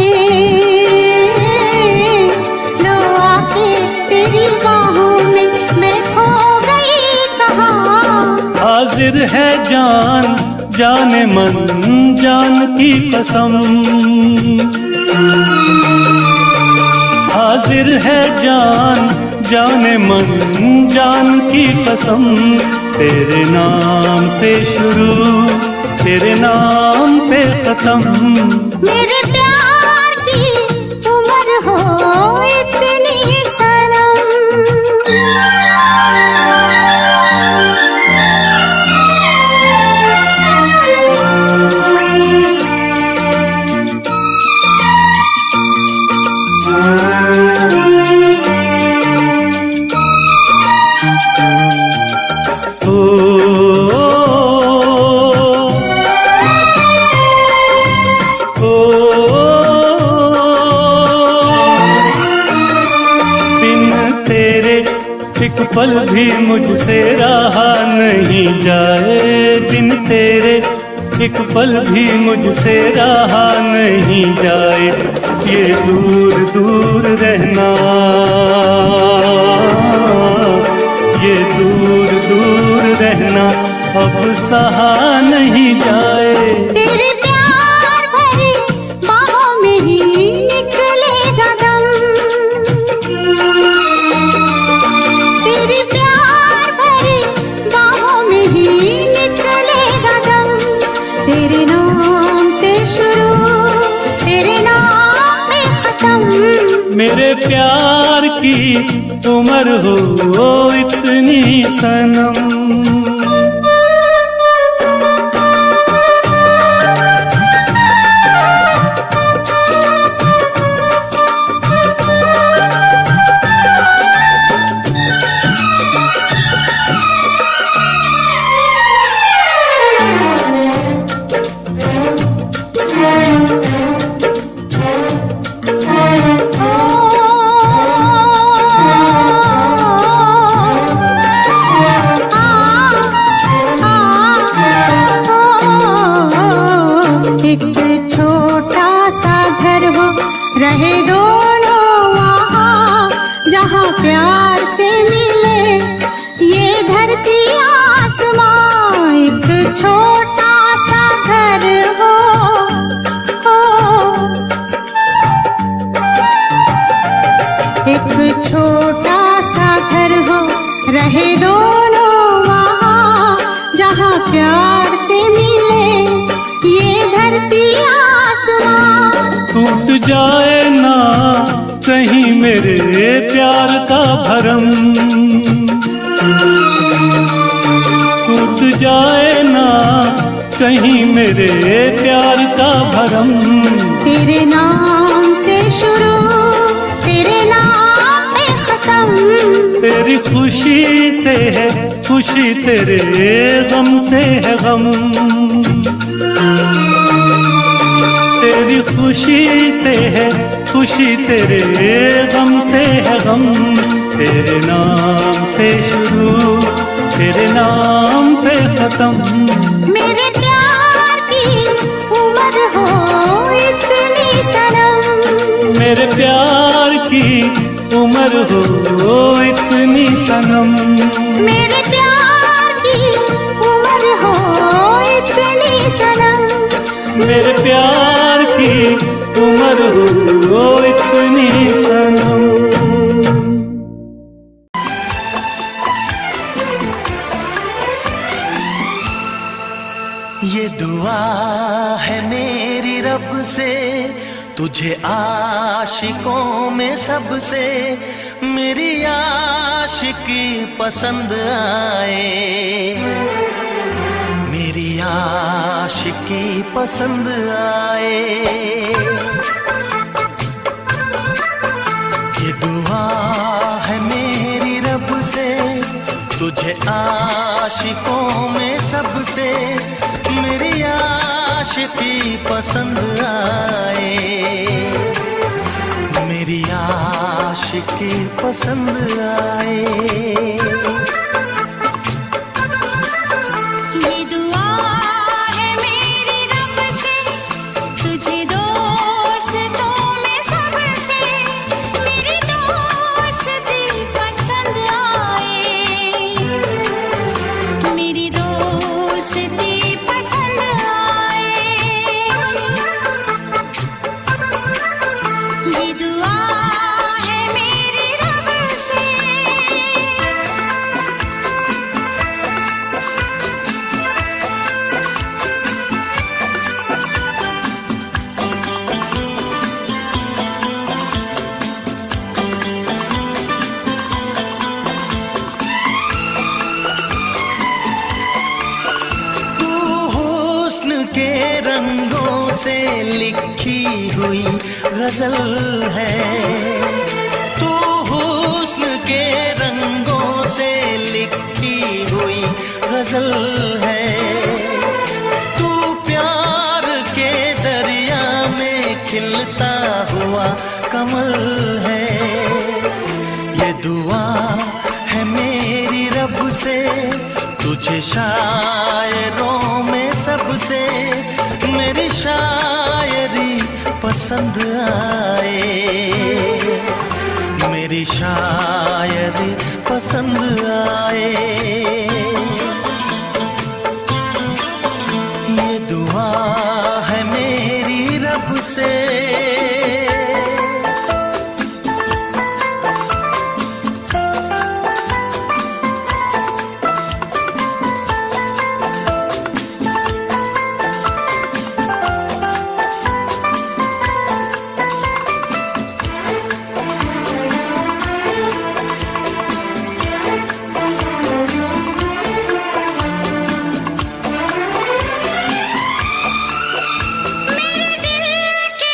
लो आके तेरी बाहों में मैं खो गई कहाँ। हाजिर है जान जाने मन जान की कसम। हाजिर है जान जाने मन जान की कसम। तेरे नाम से शुरू तेरे नाम पे खत्म। मेरे प्यार की उम्र हो इतनी सनम। एक पल भी मुझसे रहा नहीं जाए। दिन तेरे एक पल भी मुझसे रहा नहीं जाए। ये दूर दूर रहना, ये दूर दूर रहना अब सहा नहीं जाए। तेरे प्यार भरी बाहों में ही निकलेगा दम। तेरे प्यार भरी बाहों में ही निकलेगा दम। तेरे नाम से शुरू तेरे नाम पे खत्म। मेरे प्यार की उम्र हो इतनी सनम। छोटा सा घर हो, रहे दोनों वहाँ जहाँ प्यार से मिले ये धरती आसमां। एक छोटा सा घर हो, एक छोटा सा घर हो, रहे दोनों वहाँ जहाँ प्यार से मिले ये धरती आसमां। टूट जाए ना कहीं मेरे प्यार का भरम, टूट जाए ना कहीं मेरे प्यार का भरम। तेरे नाम से शुरू, तेरे नाम पे खत्म। तेरी खुशी से है खुशी, तेरे गम से है गम। तेरी खुशी से है खुशी, तेरे गम से है गम। तेरे नाम से शुरू, तेरे नाम पे खत्म। मेरे प्यार की उम्र हो इतनी सनम, मेरे प्यार की उम्र हो इतनी सनम। मेरे प्यार की उम्र हो इतनी सनम। मेरे प्यार की उम्र हो इतनी सनम। ये दुआ है मेरी रब से, तुझे आशिकों में सबसे मेरी आशिकी पसंद आए, मेरी आशिकी पसंद आए। ये दुआ है मेरी रब से, तुझे आशिकों में सबसे मेरी आशिकी पसंद आए, मेरी आशिकी पसंद आए। ये दुआ है मेरी रब से, तुझे दोस्तों में सबसे मेरी दोस्ती पसंद आए, मेरी दोस्ती पसंद आए। ये दुआ है मेरी रब से। तू हुस्न के रंगों से लिखी हुई गजल है, तू हुस्न के रंगों से लिखी हुई गजल है। तू प्यार के दरिया में खिलता हुआ कमल है। ये दुआ है मेरी रब से, तुझे शायरों में सबसे मेरी शायरी पसंद आए, मेरी शायरी पसंद आए। ये दुआ है मेरी रब से। मेरे दिल के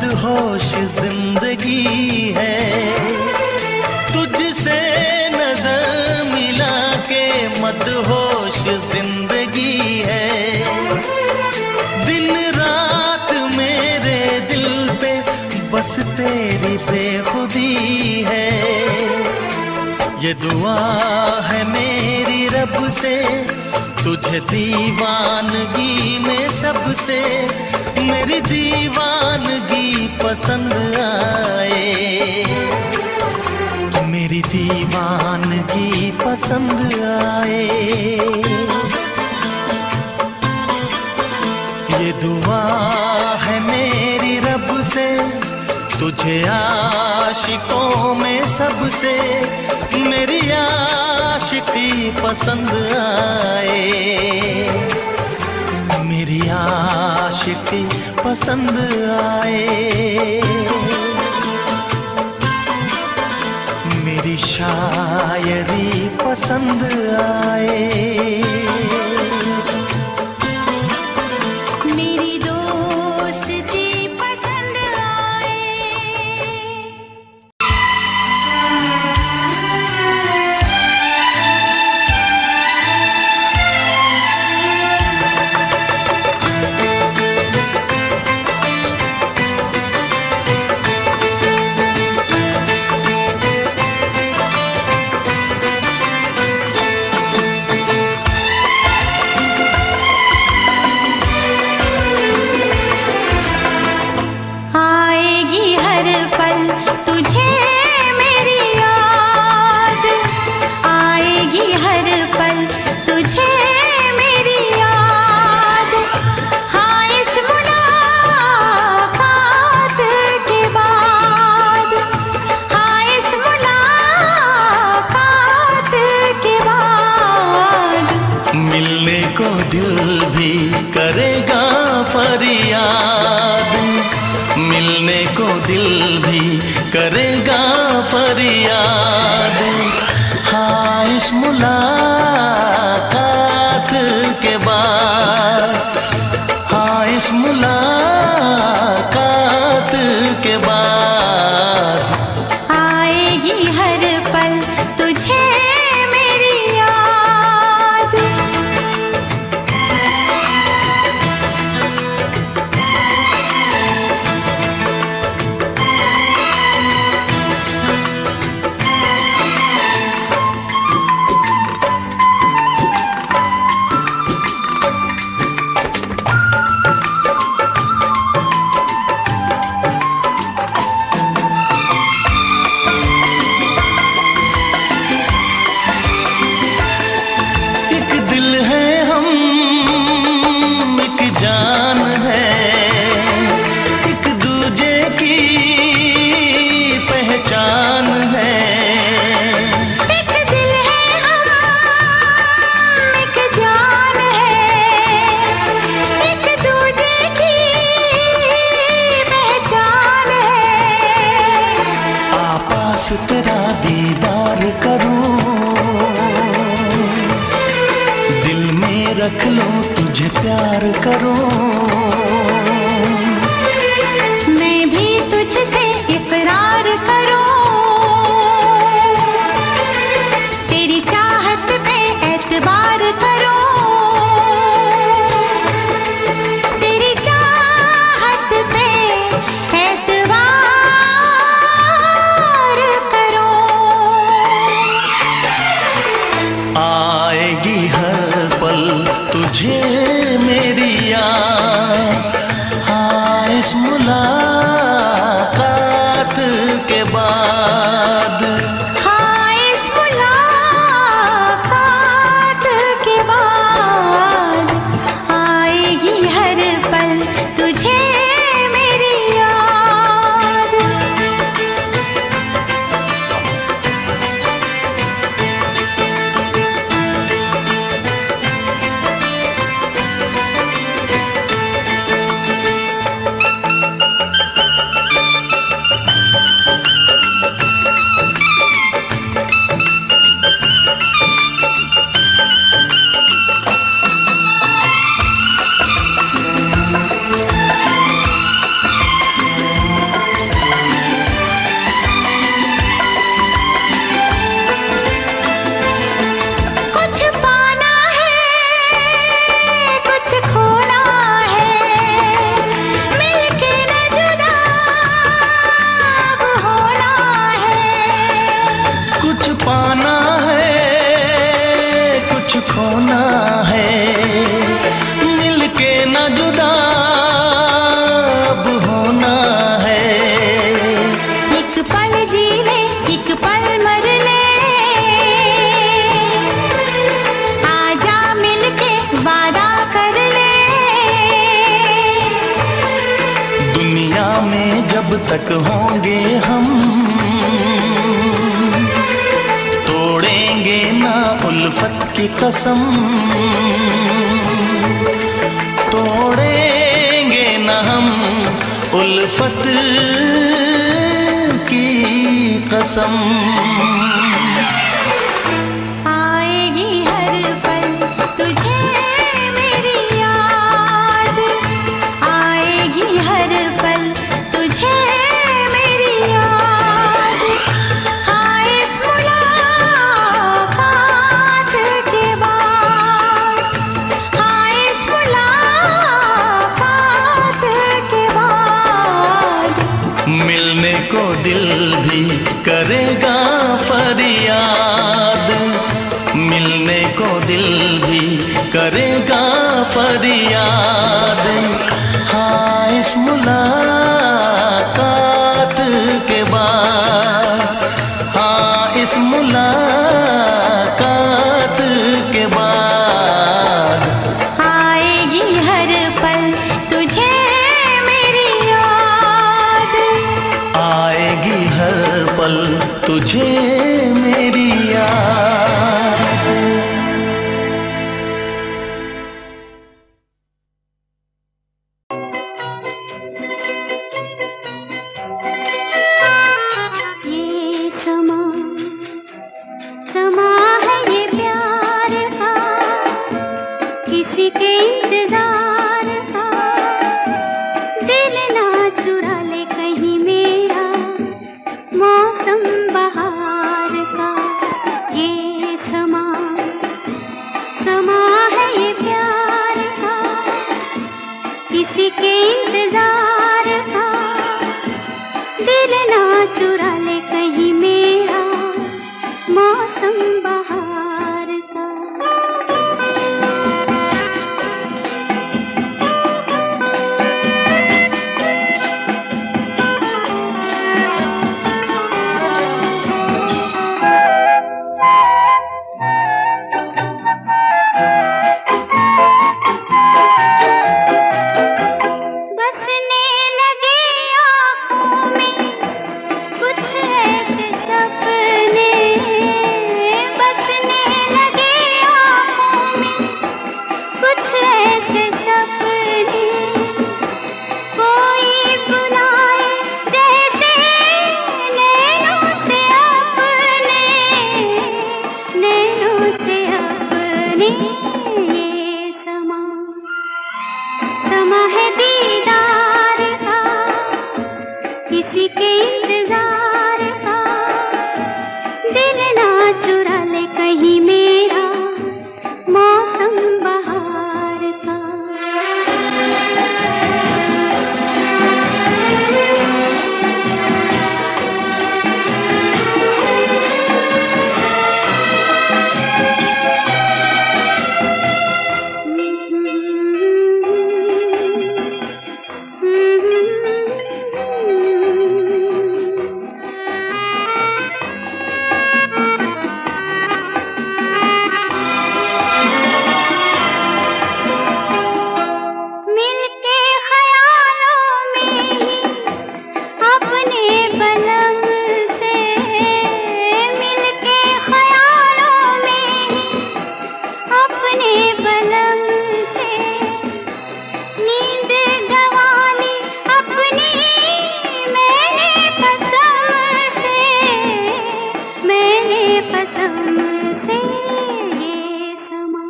मदहोश जिंदगी है, तुझसे नजर मिला के मदहोश जिंदगी है। दिन रात मेरे दिल पे बस तेरी बेखुदी है। ये दुआ है मेरी रब से, तुझे दीवानगी में सबसे मेरी दीवानगी पसंद आए, मेरी दीवानगी पसंद आए। ये दुआ है मेरी रब से, तुझे आशिकों में सबसे मेरी आशिकी पसंद आए, मेरी आशिकी पसंद आए। मेरी शायरी पसंद आए, मेरी दोस्ती पसंद आए। आएगी हर पल तुझे मेरी याद, आएगी हर पल तुझे मेरी याद। हाँ इस मुलाकात के बाद, हाँ इस मुलाकात के बाद मिलने को दिल भी करेगा फरियाद, मिलने को दिल भी करेगा फरियाद। हाँ इस मुलाकात के बाद, हाँ इस मुलाकात के बाद आएगी हर पल तुझे मेरी याद। एक दिल है हम, एक जान है, एक दूजे की पहचान है। एक दिल है हम, एक जान है, एक दूजे की पहचान है। आपास तेरा दीदार करूं, दिल में रख लो तुझे प्यार करूं। मैं भी तुझसे इकरार करूं, तेरी चाहत पे एतबार करूं, तेरी चाहत पे एतबार करूं। आएगी हर पल तुझे मेरी याद, पाना है, कुछ खोना है, मिलके न जुदा अब होना है। एक पल जी ले, एक पल मर ले, आजा मिलके वादा कर ले। दुनिया में जब तक होंगे हम, तोड़ेंगे ना उल्फत की कसम, तोड़ेंगे ना हम उल्फत की कसम। आएगी हर पल तुझे मेरी याद, आएगी हर पल तुझे मेरी याद। हाँ इस मुलाकात के बाद, हाँ इस मुलाकात के बाद, मिलने को दिल भी करेगा फरियाद, मिलने को दिल भी करेगा फरियाद। हाँ इस मुलाकात के बाद, हाँ इस मुलाकात के बाद, आएगी हर पल तुझे मेरी याद। आएगी हर पल तुझे मेरी याद। ये समा समा है ये प्यार का, किसी के इंतजार का। दिल ना चुरा ले कहीं मेरा, मौसम बहार का। ये समा समा है ये प्यार का, किसी के इंतजार का। दिल ना चुरा ले कहीं मेरा, मौसम बहार का। बसने लगे आँखों में कुछ ऐसे सपने, बसने लगे आँखों में कुछ ऐसे सपने। कोई बुलाए जैसे नैनों से अपने, नैनों से अपने। ये समा समा है दीदार का, किसी के इंतजार का। दिल ना चुरा ले कहीं मेरा, मौसम बहार का। मिलके ख्यालों में ही अपने बलम से, मिलके ख्यालों में ही अपने बलम से। नींद गंवा ली अपनी मैंने कसम से, मैंने कसम से। ये समा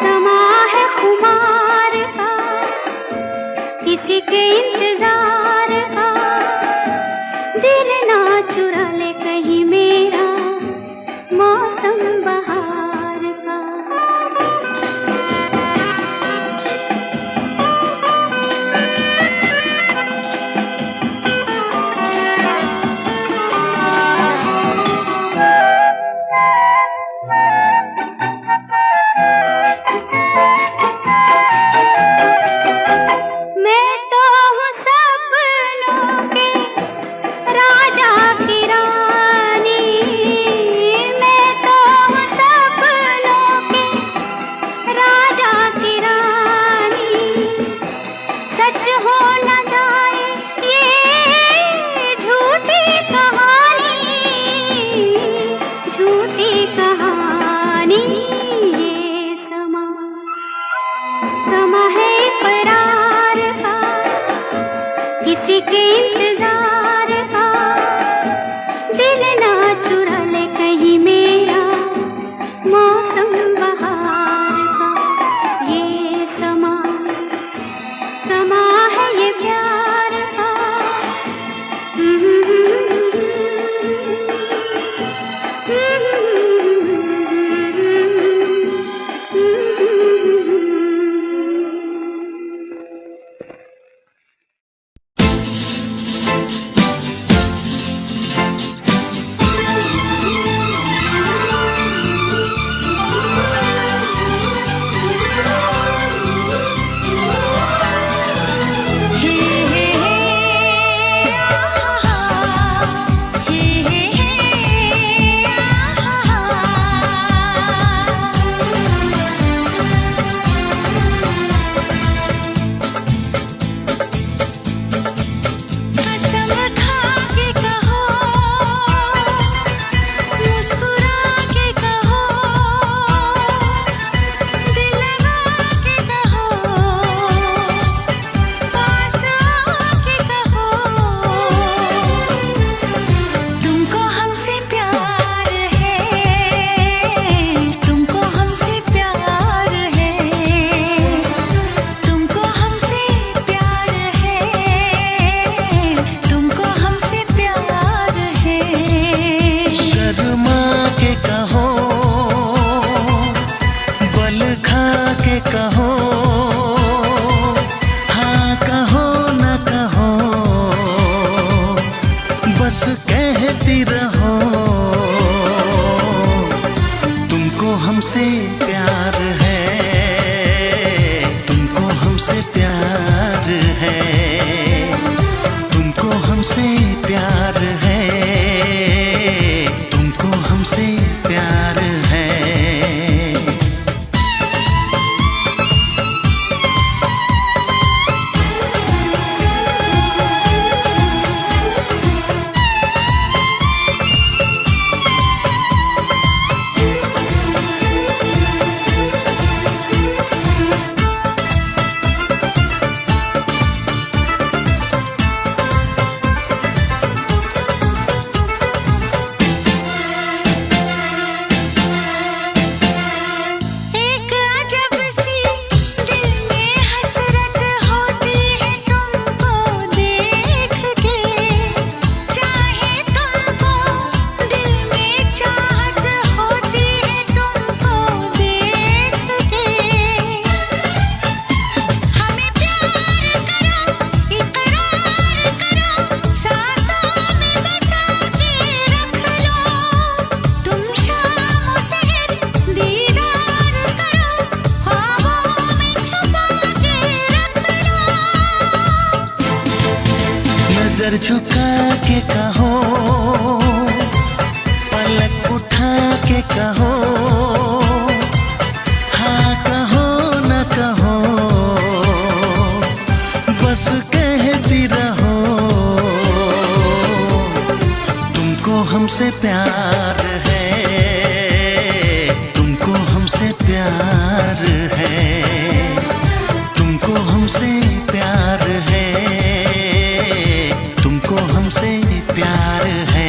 समा है खुमार का, किसी के इंतजार का। दिल ना चुरा ले कहीं मेरा, मौसम बहार का। झूठी कहानी ये समा समा है करार का, किसी के इंतजार का। दिल ना चुरा ले कहीं मेरा मौसम बहार का। ये समा समा है ये प्यार का। बस कहती रहो तुमको हमसे प्यार है, तुमको हमसे प्यार है, तुमको हमसे प्यार है, तुमको हमसे प्यार है। नजर झुका के कहो, पलक उठा के कहो, हाँ कहो न कहो, बस कहती रहो तुमको हमसे प्यार है, तुमको हमसे प्यार है, तुमको हमसे प्यार है, तुमको हमसे प्यार है।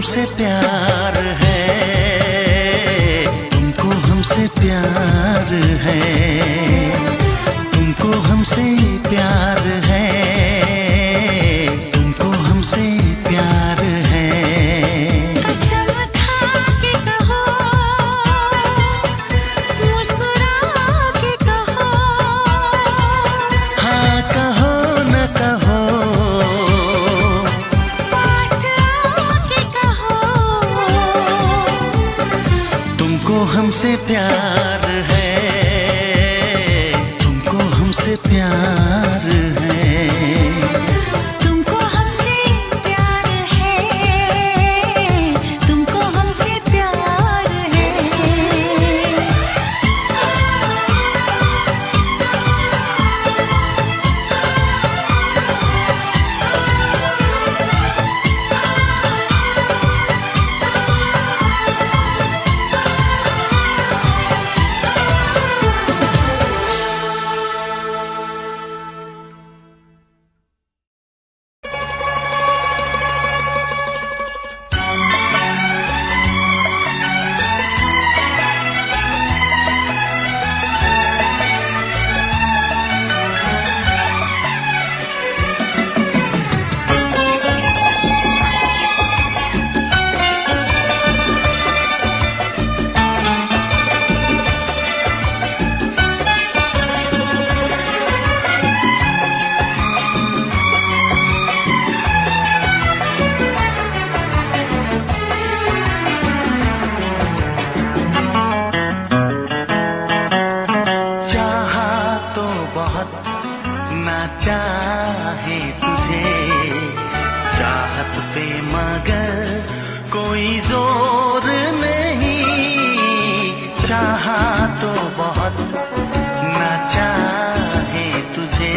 हमसे प्यार है, तुमको हमसे प्यार है, तुमको हमसे प्यार है, तुमको हमसे प्यार है। कसम खा के कहो, मुस्कुरा के कहो, हाँ कहो न कहो, पास आके कहो, तुमको हमसे प्यार है, तुमको हमसे प्यार है। तुमको हमसे प्यार है, तुमको हमसे प्यार है। ना चाहे तुझे चाहत पे मगर कोई जोर नहीं, चाहा तो बहुत ना चाहे तुझे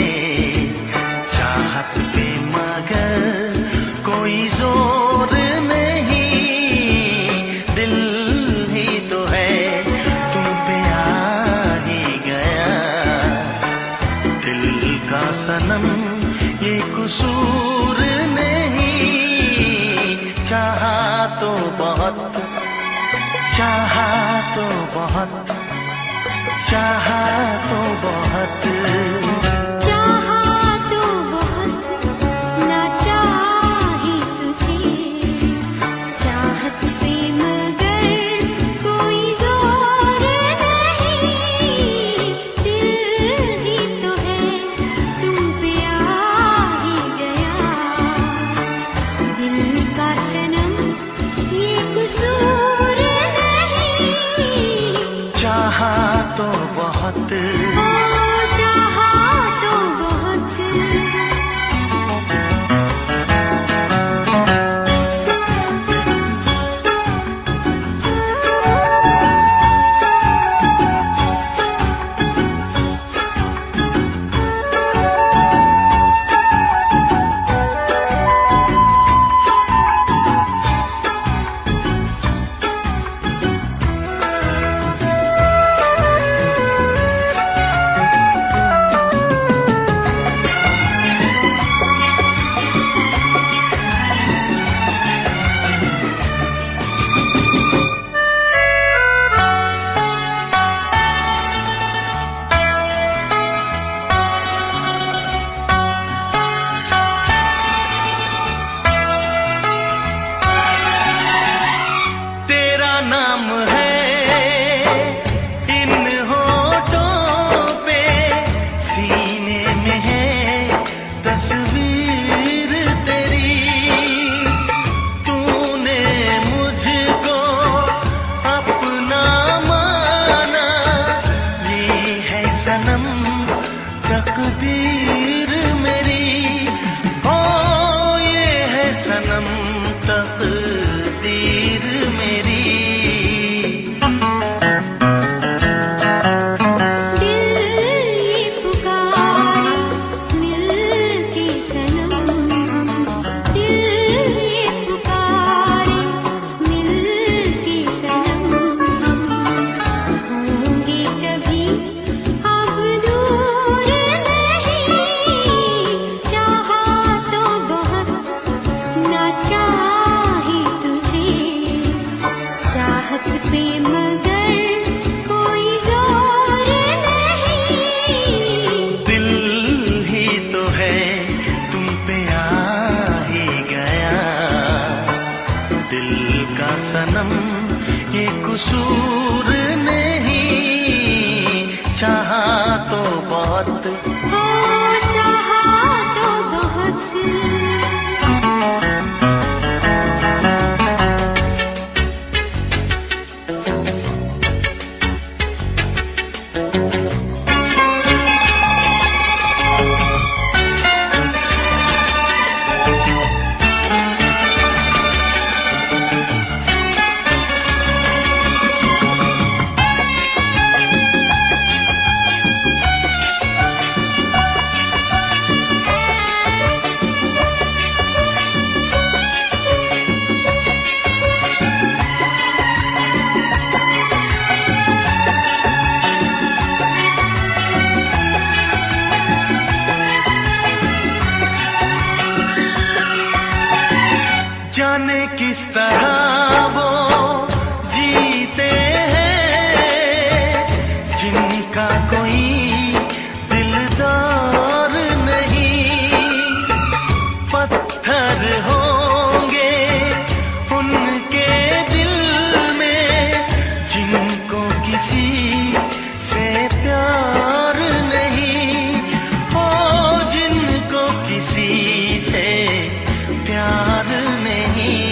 चाहत पे मगर कोई जोर नहीं, दिल ही तो है तुम पे आ ही गया, दिल का सनम ये कसूर नहीं, चाहा तो बहुत, चाहा तो बहुत, चाहा तो बहुत, चाहा तो बहुत ना चाहे तुझे चाहत पे मगर कोई जोर नहीं, दिल ही तो है तुम पे आ ही गया, दिल का सनम ये कसूर नहीं, चाहा तो बहुत, चाहा तो बहुत। तेरा नाम है इन होठों पे, सीने में है तस्वीर तेरी, तूने मुझको अपना माना, ये है सनम तकदीर मेरी, ओ ये है सनम तकदीर मेरी। दिल ये पुकारे मिल के सनम, दिल ये पुकारे मिल के सनम, होंगे कभी अब दूर नहीं, चाहा तो बहुत ना चाहे दिल का सनम ये कसूर नहीं, चाहा तो बहुत हो चाहा तो बहुत। जाने किस तरह वो जीते हैं जिनका कोई दिलदार नहीं, पत्थर होंगे उनके दिल में जिनको किसी से प्यार नहीं, ओ जिनको किसी से प्यार नहीं।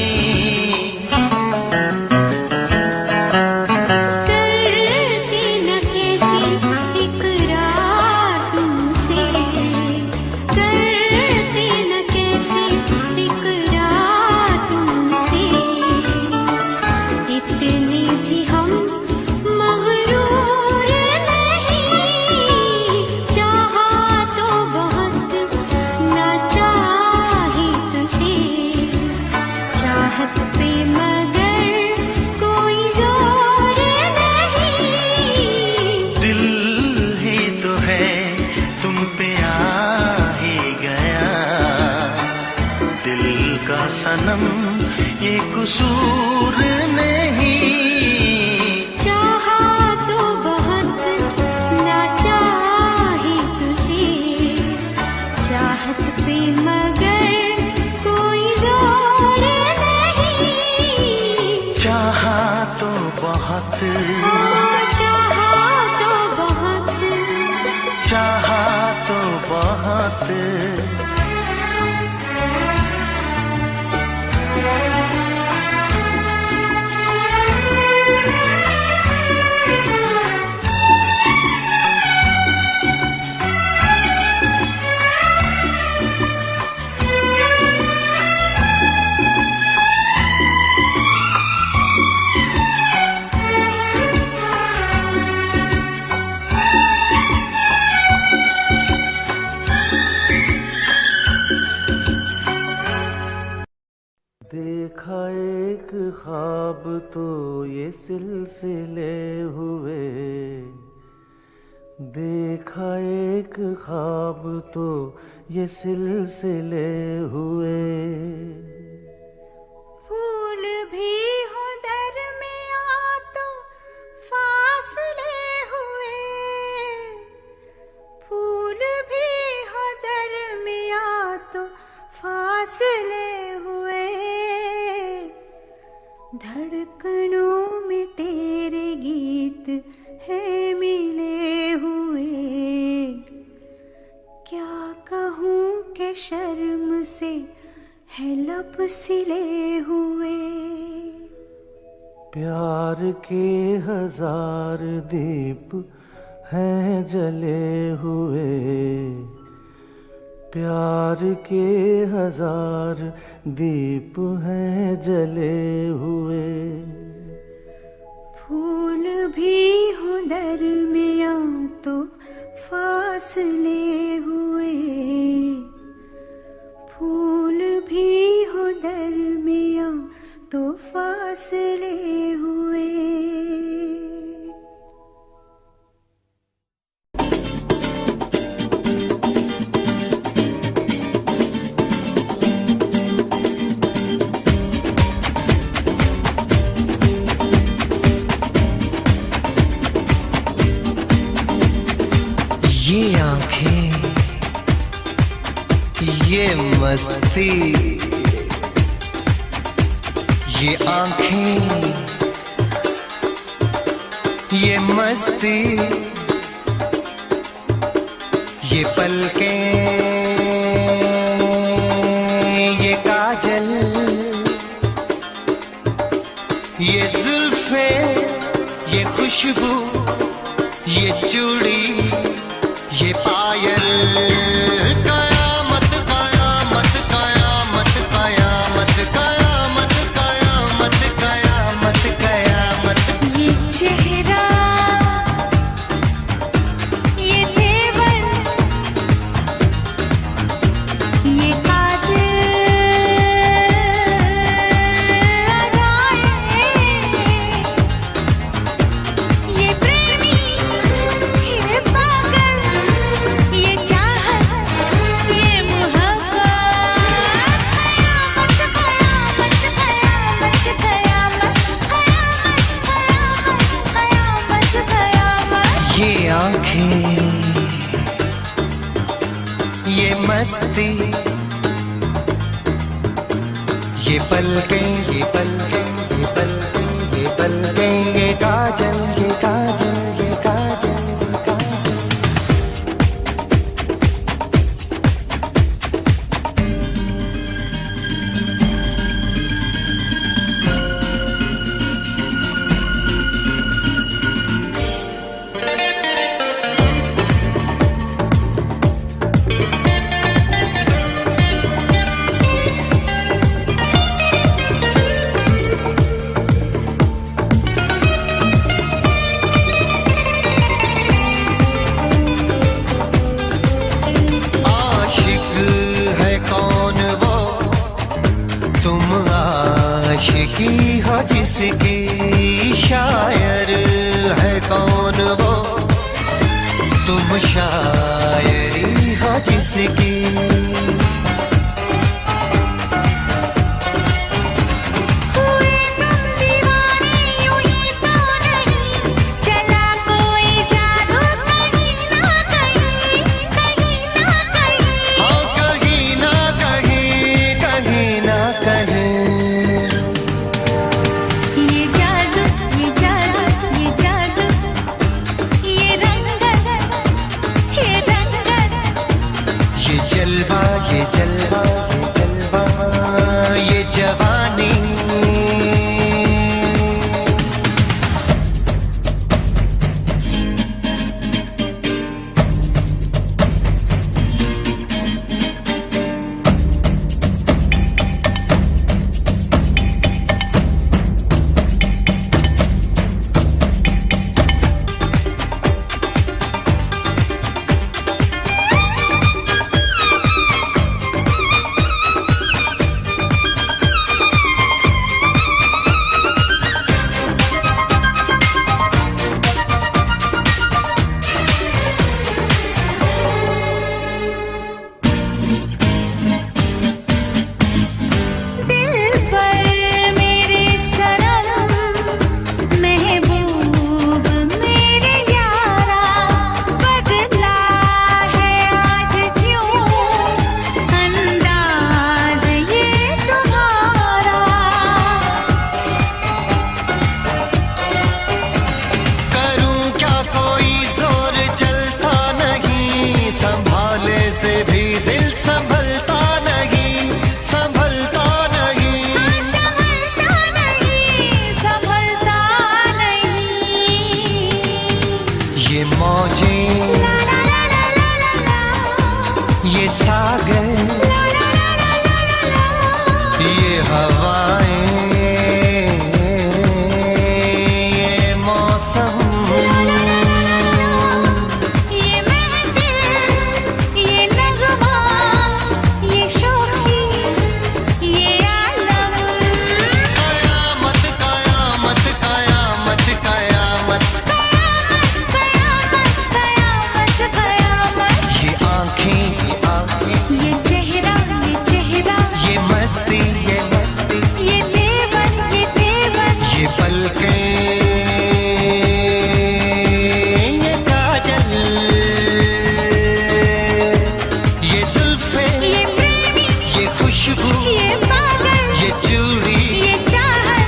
करती न कैसी इकरार तुमसे, करती न कैसी इकरार तुमसे, इतने भी हम मगरूर नहीं, चाहा तो बहुत ना चाही तुझे, चाहत पे मगर कोई जोर नहीं। दिल ही तो है तुम पे आ ही गया, दिल का सनम ये कसूर नहीं, चाहा तो बहुत ना चाही तुझे, चाहत पे मगर कोई जोर नहीं। चाहा तो बहुत, ओ चाहा तो बहुत। चाहा तो बहुत। देखा एक ख्वाब तो ये सिलसिले हुए, देखा एक ख्वाब तो ये सिलसिले हुए, फूल भी हो दरमियां तो फासले हुए, फूल भी हो दरमियां तो फासले हुए, धड़कनों में तेरे गीत है मिले हुए, क्या कहूँ कि शर्म से है लब सिले हुए। प्यार के हजार दीप हैं जले हुए, प्यार के हजार दीप हैं जले हुए, फूल भी हो दरमियां तो फासले हुए, फूल भी हो दरमियां तो फासले हुए। ये आंखें, ये मस्ती, ये आंखें, ये मस्ती, ये पलकें, ये काजल, ये जुल्फे, ये खुशबू, ये चूड़ी, ये पायल, कयामत कयामत कयामत कयामत कयामत कयामत कयामत कयामत। ये चेहरा, ये तेवर, ये कातिल अदाएं, ये प्रेमी, ये पागल, ये चाहत, ये मोहब्बत, कयामत कयामत कयामत कयामत कयामत कयामत। ये आंखें, ये मस्ती, ये पलकें, ये पलकें, ये पलकें, ये पलकें, ये काजल, ये काजल, ये काजल, ये काजल। आशिक है कौन वो, तुम आशिकी हो जिसकी, शायर है कौन वो, तुम शायरी हो जिसकी। हुए तुम दीवाने यूं ही तो नहीं, चला कोई जादू कहीं ना कहीं, कहीं ना कहीं। हाँ कहीं ना कहीं, कहीं ना कहीं। ये जादू, ये जादू, ये जादू, ये रंगत, ये रंगत, ये जलवा, ये जलवा, ये जलवा, ये जवानी। दिल पर मेरे सनम, महबूब मेरे यारा, बदला है आज क्यों अंदाज ये तुम्हारा। करूं क्या कोई जोर चलता नहीं, संभाले से भी दिल संभलता नहीं, संभलता नहीं। संभलता नहीं, संभलता नहीं। ये मौजें, ला ला ला ला ला ला ला, ये सागर, ला ला ला ला ला ला ला। ये हवाएं, ये मौसम, ये महफिल, ये नगमा, ये शोखी, ये आलम, कयामत कयामत कयामत कयामत। कयामत कयामत कयामत। ये आंखें, ये आंखें, ये चेहरा, ये चेहरा, ये मस्ती, ये मस्ती, ये तेवर, ये तेवर, ये पलकें, ये काजल, ये जुल्फे, ये प्रेमी, ये खुशबू, ये पागल, ये चूड़ी, ये चाहत,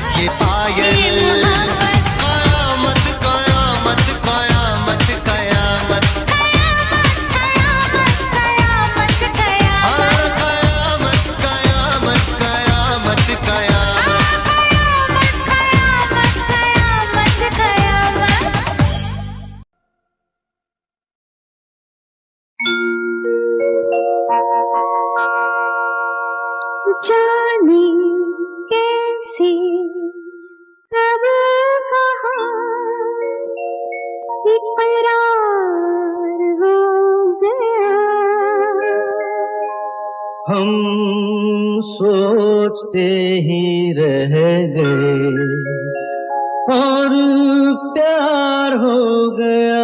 इकरार हो गया। हम सोचते ही रह गए और प्यार हो गया।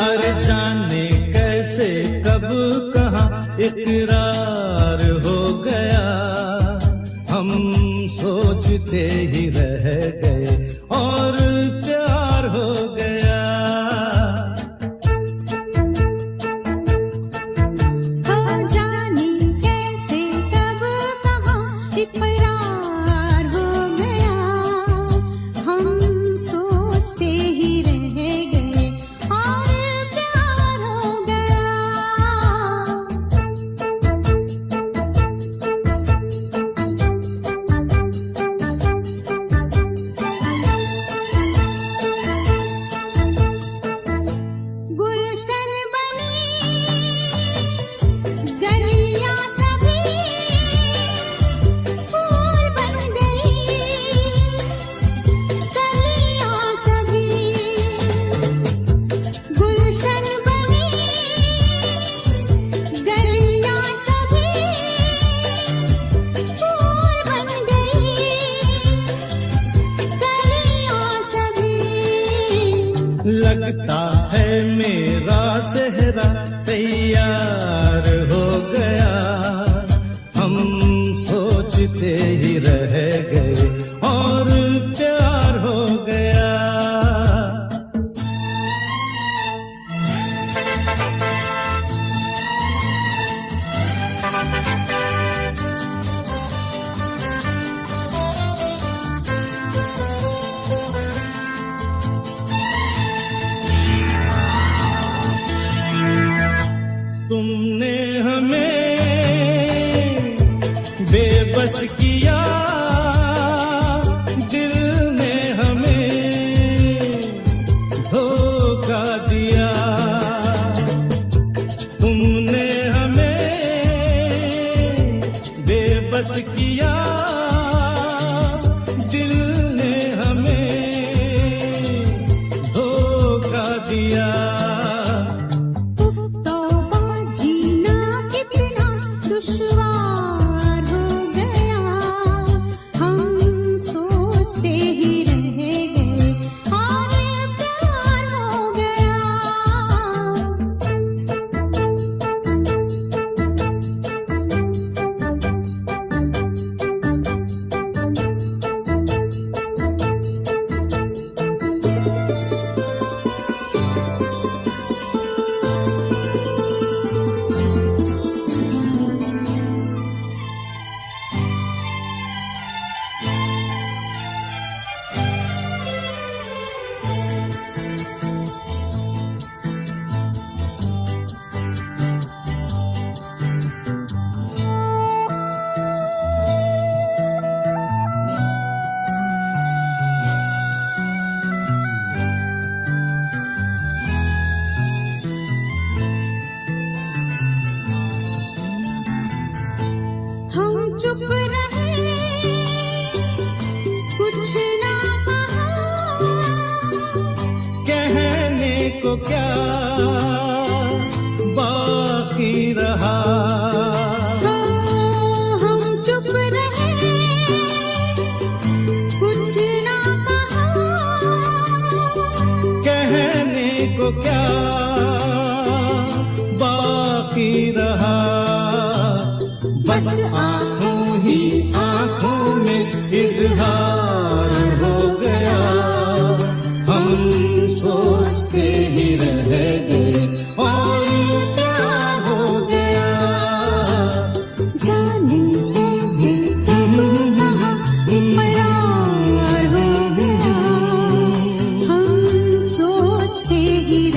अरे जाने कैसे कब कहाँ इकरार हो गया। हम सोचते ही रह गए और प्यार हो गया। हो जाने कैसे कब कहाँ इकरार हो गया। हम सोचते ही रह गए और प्यार हो गया। गुलशन बनी गलियां सभी फूल बन गई। गलियां सभी गुलशन बनी गलियां सभी फूल बन गई। गलियां सभी लगता है मेरा सेहरा तैयार हो गया। हम सोचते ही रह गए और प्यार हो गया। तुमने हमें बेबस किया, दिल ने हमें धोखा दिया। तुमने हमें बेबस किया, दिल ने हमें धोखा दिया। जीना कितना दुश्वार हो गया। हम सोचते ही रह गए और प्यार हो गया। हम चुप रहे, कुछ ना कहा। कहने को क्या बाकी रहा। हम चुप रहे, कुछ ना कहा। कहने को क्या बाकी रहा। बस आंखों ही आंखों में इजहार हो गया। हम सोचते ही रह गए और प्यार हो गया। जाने कैसे कब कहाँ इकरार हो गया। हम ही